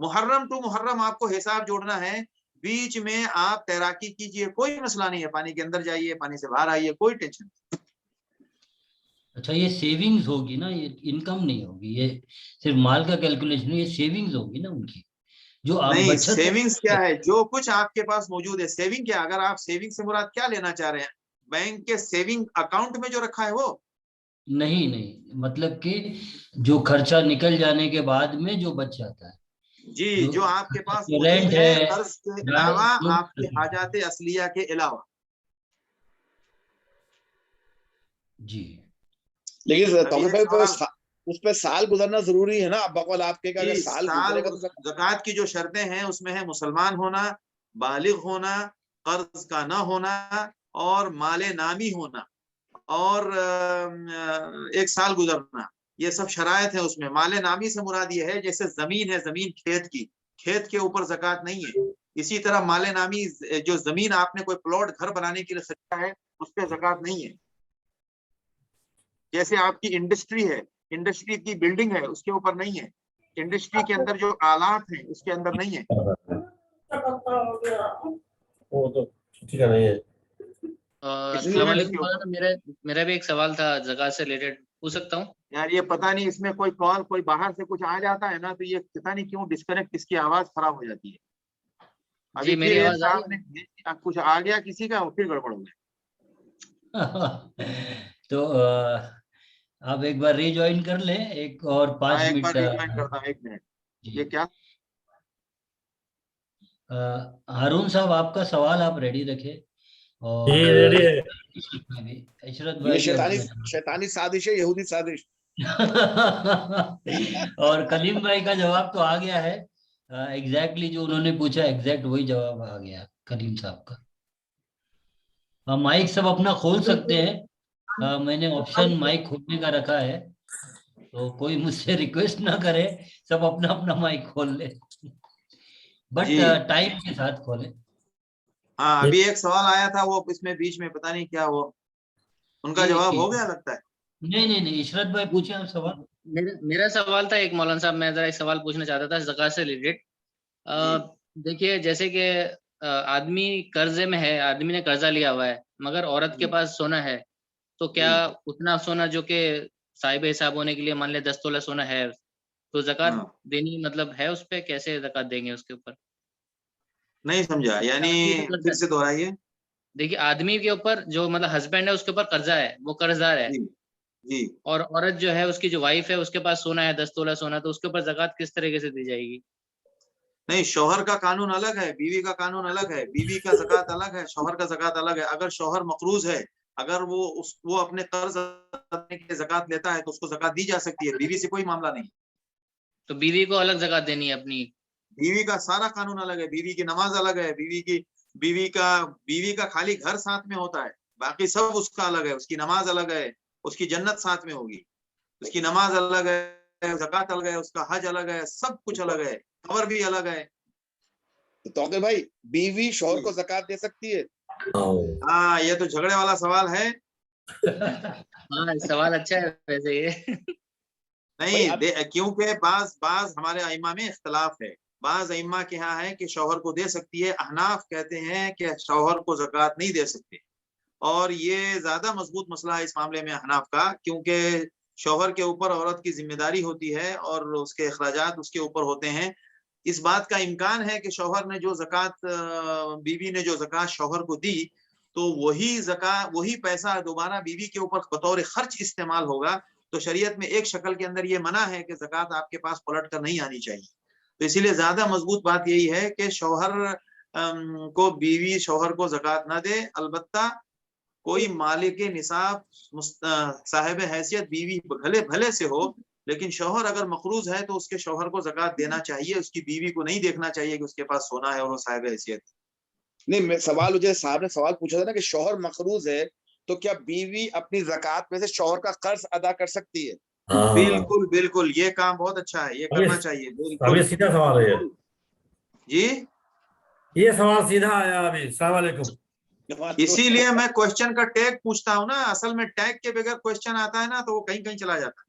S1: محرم ٹو محرم آپ کو حساب جوڑنا ہے, بیچ میں آپ تیراکی کیجئے, کوئی مسئلہ نہیں ہے, پانی کے اندر جائیے, پانی سے باہر آئیے, کوئی ٹینشن نہیں.
S2: اچھا یہ سیونگز ہوگی نا, یہ انکم نہیں ہوگی, یہ صرف مال کا کیلکولیشن, یہ سیونگز ہوگی نا ان کی جو آپ
S1: نہیں,
S2: بچت.
S1: سیونگز کیا ہے, جو کچھ آپ کے پاس موجود ہے. سیونگ کیا, اگر آپ سیونگ سے مراد کیا لینا چاہ رہے ہیں, بینک کے سیونگ اکاؤنٹ میں جو رکھا ہے وہ
S2: نہیں, مطلب کہ جو خرچہ نکل جانے کے بعد میں جو بچ جاتا ہے,
S1: جی, جو آپ کے پاس موجود
S2: ریسٹورینٹ
S1: ہے
S2: ہے,
S1: قرض کے علاوہ, آپ کی حاجات اصلیہ کے علاوہ.
S2: جی.
S3: لیکن
S1: ابھی ایک سوال,
S3: اس پہ سال گزرنا ضروری ہے نا, بقول آپ کے, اگر
S1: جی,
S3: سال
S1: سال
S3: گزرے گا تو
S1: زکوٰۃ کی جو شرطیں ہیں اس میں ہے مسلمان ہونا, بالغ ہونا, قرض کا نہ ہونا, اور مال نامی ہونا, اور 1 سال گزرنا. یہ سب شرائط ہیں اس میں. مال نامی سے مراد یہ ہے جیسے زمین ہے, زمین کھیت کی, کھیت کے اوپر زکوٰۃ نہیں ہے. اسی طرح مال نامی جو زمین آپ نے کوئی پلاٹ گھر بنانے کے لیے خریدا ہے اس پہ زکوٰۃ نہیں ہے. جیسے آپ کی انڈسٹری ہے, انڈسٹری کی بلڈنگ ہے, اس کے اوپر نہیں ہے. انڈسٹری کے اندر جو آلات ہیں اس کے اندر نہیں ہے.
S4: السلام علیکم مولانا, میرا بھی ایک سوال تھا زکوٰۃ سے ریلیٹڈ, پوچھ سکتا ہوں؟
S1: یار یہ پتہ نہیں اس میں کوئی کال, کوئی باہر سے کچھ آ جاتا ہے نا, تو یہ پتہ نہیں کیوں ڈسکنیکٹ, اس کی آواز خراب ہو جاتی ہے. ابھی
S4: میری
S1: پھر
S4: آواز
S1: صاحب نے کچھ آ گیا کسی کا, پھر گڑبڑ ہو گیا.
S2: تو آپ ایک بار ری جوائن کر لیں, ایک اور 5
S1: ایک
S2: منٹ.
S1: بار ریجوائن کرتا ہوں, 1 منٹ. یہ کیا
S2: ہارون صاحب آپ کا سوال آپ ریڈی رکھے, اور عشرت
S3: یہ
S2: بھائی بھی
S3: شیطانی سازش ہے, یہودی سازش.
S2: اور کلیم بھائی کا جواب تو آ گیا ہے, ایگزیکٹلی جو انہوں نے پوچھا ایگزیکٹ وہی جواب آ گیا کلیم صاحب کا. مائک سب اپنا کھول سکتے ہیں, میں نے آپشن مائک کھولنے کا رکھا ہے, تو کوئی مجھ سے ریکویسٹ نہ کرے, سب اپنا اپنا مائک کھول لے, بٹ ٹائم کے ساتھ کھولے.
S1: ہاں, ابھی ایک سوال آیا تھا, وہ اس میں بیچ میں پتہ نہیں کیا, وہ ان کا جواب ہو گیا لگتا ہے.
S2: نہیں, عشرت بھائی پوچھیں آپ سوال.
S4: میرا سوال تھا ایک, مولانا صاحب میں ذرا ایک سوال پوچھنا چاہتا تھا زکوٰۃ سے ریلیٹڈ. دیکھیے جیسے کہ آدمی قرضے میں ہے, آدمی نے قرضہ لیا ہوا ہے, مگر عورت کے پاس سونا ہے, تو کیا اتنا سونا جو کہ صاحب حساب ہونے کے لیے مان لے 10 تولہ سونا ہے, تو زکوٰۃ دینی مطلب ہے اس پہ, کیسے زکوٰۃ دیں گے اس کے اوپر؟
S1: نہیں سمجھا, یعنی پھر سے دہرائیے.
S4: دیکھیے آدمی کے اوپر جو مطلب ہسبینڈ ہے اس کے اوپر قرضہ ہے, وہ قرض دار ہے,
S1: جی,
S4: اور عورت جو ہے اس کی جو وائف ہے اس کے پاس سونا ہے 10 تولہ سونا, تو اس کے اوپر زکوٰۃ کس طریقے سے دی جائے گی؟
S1: نہیں, شوہر کا قانون الگ ہے, بیوی کا قانون الگ ہے. بیوی کا زکوٰۃ الگ ہے, شوہر کا زکوٰۃ الگ ہے. اگر شوہر مقروض ہے, اگر وہ اپنے قرض کرنے کے زکوٰۃ لیتا ہے تو اس کو زکوٰۃ دی جا سکتی ہے, بیوی سے کوئی معاملہ نہیں.
S4: تو بیوی کو الگ زکوٰۃ دینی ہے اپنی؟
S1: بیوی کا سارا قانون الگ ہے, بیوی کی نماز الگ ہے, بیوی کا خالی گھر ساتھ میں ہوتا ہے, باقی سب اس کا الگ ہے. اس کی نماز الگ ہے, اس کی جنت ساتھ میں ہوگی. اس کی نماز الگ ہے, زکوٰۃ الگ ہے, اس کا حج الگ ہے, سب کچھ الگ ہے, قبر بھی الگ ہے.
S3: تو توقیر بھائی, بیوی شوہر کو زکوٰۃ دے سکتی ہے؟
S1: ہاں, یہ تو جھگڑے والا سوال ہے.
S4: ہاں سوال اچھا ہے ویسے یہ.
S1: نہیں, کیونکہ بعض ہمارے ائمہ میں اختلاف ہے. بعض ائمہ کے ہاں ہے کہ شوہر کو دے سکتی ہے, احناف کہتے ہیں کہ شوہر کو زکوٰۃ نہیں دے سکتے, اور یہ زیادہ مضبوط مسئلہ ہے اس معاملے میں احناف کا, کیونکہ شوہر کے اوپر عورت کی ذمہ داری ہوتی ہے اور اس کے اخراجات اس کے اوپر ہوتے ہیں. اس بات کا امکان ہے کہ شوہر نے جو زکوٰۃ, بیوی نے جو زکوٰۃ شوہر کو دی, تو وہی پیسہ دوبارہ بیوی کے اوپر بطور خرچ استعمال ہوگا. تو شریعت میں ایک شکل کے اندر یہ منع ہے کہ زکوٰۃ آپ کے پاس پلٹ کر نہیں آنی چاہیے. تو اسی لیے زیادہ مضبوط بات یہی ہے کہ شوہر کو بیوی شوہر کو زکوٰۃ نہ دے. البتہ کوئی مالک نصاب صاحب حیثیت بیوی بھلے سے ہو, لیکن شوہر اگر مقروض ہے تو اس کے شوہر کو زکوٰۃ دینا چاہیے. اس کی بیوی کو نہیں دیکھنا چاہیے کہ اس کے پاس سونا ہے اور وہ صاحب حیثیت.
S3: نہیں, میں سوال مجھے صاحب نے سوال پوچھا تھا نا کہ شوہر مقروض ہے, تو کیا بیوی اپنی زکوٰۃ میں سے شوہر کا قرض ادا کر سکتی ہے؟
S1: بالکل, یہ کام بہت اچھا ہے, یہ کرنا چاہیے. بالکل,
S5: سیدھا سوال ہے
S1: جی,
S5: یہ سوال سیدھا آیا ابھی. السلام علیکم.
S1: اسی لیے میں کوشچن کا ٹیگ پوچھتا ہوں نا. اصل میں ٹیگ کے بغیر کوشچن آتا ہے نا تو وہ کہیں چلا جاتا ہے.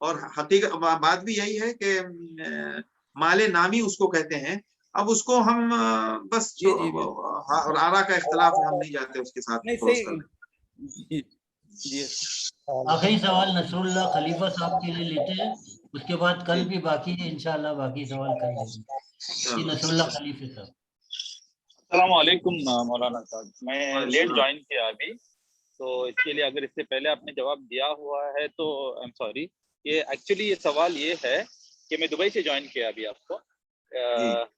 S1: اور حقیقت بات بھی یہی ہے کہ مال نامی اس کو کہتے ہیں. اب اس کو ہم بس آرا کا اختلاف ہے، ہم نہیں جاتے اس کے ساتھ.
S2: آخری سوال نصر اللہ خلیفہ صاحب کے لیے لیتے ہیں، اس کے بعد کل بھی باقی ہے انشاءاللہ، باقی سوال کل لیں گے. نصر اللہ خلیفہ صاحب.
S6: السلام علیکم مولانا صاحب، میں لیٹ جوائن کیا ابھی، تو اس کے لیے اگر اس سے پہلے آپ نے جواب دیا ہوا ہے تو آئی ایم سوری. یہ ایکچولی یہ سوال یہ ہے کہ میں دبئی سے جوائن کیا ابھی آپ کو.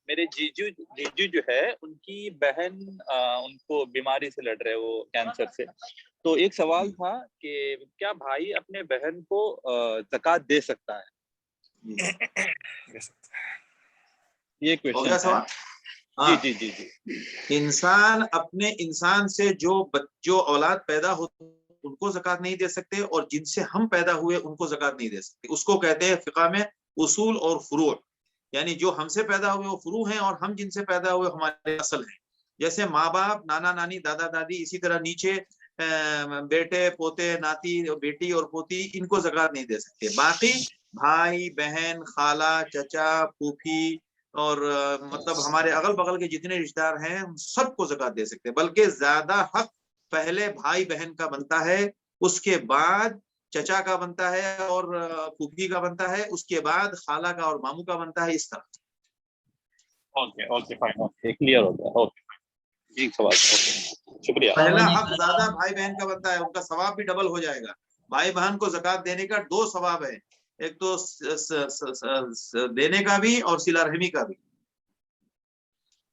S6: میرے جیجو جو ہے ان کی بہن ان کو بیماری سے لڑ رہے، وہ کینسر سے. تو ایک سوال تھا کہ کیا بھائی اپنے بہن کو زکوٰۃ دے سکتا ہے؟ یہ کویشچن ہے. جی جی جی جی.
S1: انسان اپنے انسان سے جو اولاد پیدا ہوتی ان کو زکوٰۃ نہیں دے سکتے، اور جن سے ہم پیدا ہوئے ان کو زکوٰۃ نہیں دے سکتے. اس کو کہتے ہیں فقہ میں اصول اور فروع، یعنی جو ہم سے پیدا ہوئے وہ فروع ہیں، اور ہم جن سے پیدا ہوئے ہمارے اصل ہیں. جیسے ماں باپ، نانا نانی، دادا دادی، اسی طرح نیچے بیٹے پوتے، ناتی بیٹی اور پوتی، ان کو زکوٰۃ نہیں دے سکتے. باقی بھائی بہن، خالہ چچا پھوپھی اور مطلب ہمارے اگل بغل کے جتنے رشتہ دار ہیں ہم سب کو زکوٰۃ دے سکتے ہیں. بلکہ زیادہ حق پہلے بھائی بہن کا بنتا ہے، اس کے بعد چچا کا بنتا ہے اور پھوپھی کا بنتا ہے، اس کے بعد خالہ کا اور ماموں کا بنتا ہے. اس طرح.
S6: اوکے فائن، کلیئر ہو گیا. اوکے جی، سوال شکریہ.
S1: پہلا حق زیادہ بھائی بہن کا بنتا ہے، ان کا ثواب بھی ڈبل ہو جائے گا. بھائی بہن کو زکوٰۃ دینے کا 2 ثواب ہے، ایک تو دینے کا بھی اور صلہ رحمی کا بھی.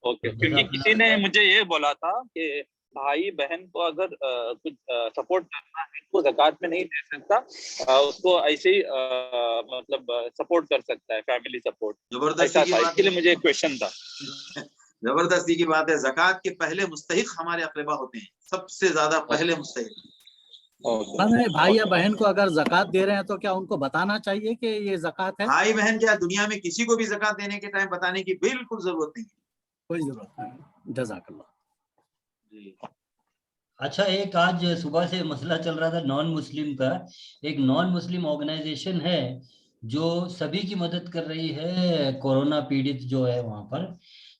S6: اوکے، کیونکہ کسی نے مجھے یہ بولا تھا کہ بھائی بہن کو اگر کچھ سپورٹ کرنا ہے تو زکوٰۃ میں نہیں دے سکتا، اس کو ایسے ہی مطلب سپورٹ کر سکتا ہے، فیملی سپورٹ.
S1: زبردستی کی
S6: اس
S1: بات
S6: کے لیے مجھے ایک کویشچن تھا.
S1: زبردستی کی بات ہے. زکوٰۃ کے پہلے مستحق ہمارے اقربا ہوتے ہیں، سب سے زیادہ پہلے مستحق.
S7: بھائی یا بہن کو اگر زکوٰۃ دے رہے ہیں تو کیا ان کو بتانا چاہیے کہ یہ زکوٰۃ ہے؟
S1: بھائی بہن کیا دنیا میں کسی کو بھی زکوٰۃ دینے کے ٹائم بتانے کی بالکل ضرورت نہیں ہے.
S7: کوئی ضرورت نہیں. جزاک اللہ.
S1: جی.
S2: اچھا، ایک آج صبح سے مسئلہ چل رہا تھا نان مسلم کا. ایک نان مسلم آرگنائزیشن ہے جو سبھی کی مدد کر رہی ہے کورونا پیڑت جو ہے وہاں پر.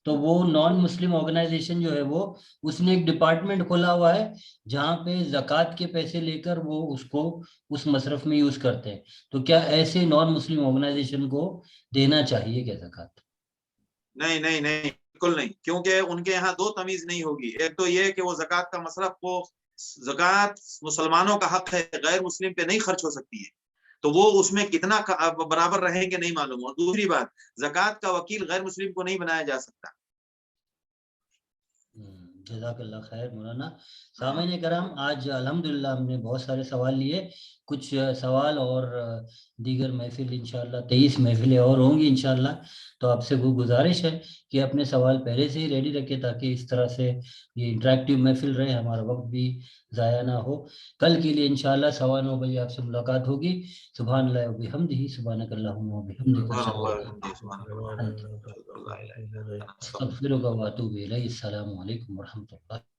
S2: تو وہ نان مسلم آرگنائزیشن جو ہے وہ اس نے ایک ڈپارٹمنٹ کھولا ہوا ہے جہاں پہ زکوٰۃ کے پیسے لے کر وہ اس کو اس مصرف میں یوز کرتے ہیں. تو کیا ایسے نان مسلم آرگنائزیشن کو دینا چاہیے کیا زکوٰۃ؟
S1: نہیں نہیں نہیں، بالکل نہیں، کیونکہ ان کے یہاں 2 تمیز نہیں ہوگی. ایک تو یہ کہ وہ زکوٰۃ کا مصرف کو، زکوٰۃ مسلمانوں کا حق ہے، غیر مسلم پہ نہیں خرچ ہو سکتی ہے، تو وہ اس میں کتنا برابر رہیں گے نہیں معلوم. اور دوسری بات، زکوٰۃ کا وکیل غیر مسلم کو نہیں بنایا جا سکتا.
S2: جزاک اللہ خیر مولانا. سامعین کرام، آج الحمدللہ ہم نے بہت سارے سوال لیے. کچھ سوال اور دیگر محفل انشاءاللہ 23 محفلیں اور ہوں گی انشاءاللہ. تو آپ سے وہ گزارش ہے کہ اپنے سوال پہلے سے ہی ریڈی رکھے تاکہ اس طرح سے یہ انٹریکٹیو محفل رہے، ہمارا وقت بھی ضائع نہ ہو. کل کے لیے انشاءاللہ 9:15 بجے آپ سے ملاقات ہوگی. سبحان اللہ و بحمدہ، سبحانک اللہم و بحمدک، استغفرک و اتوب الیک. السلام علیکم ورحمۃ اللہ.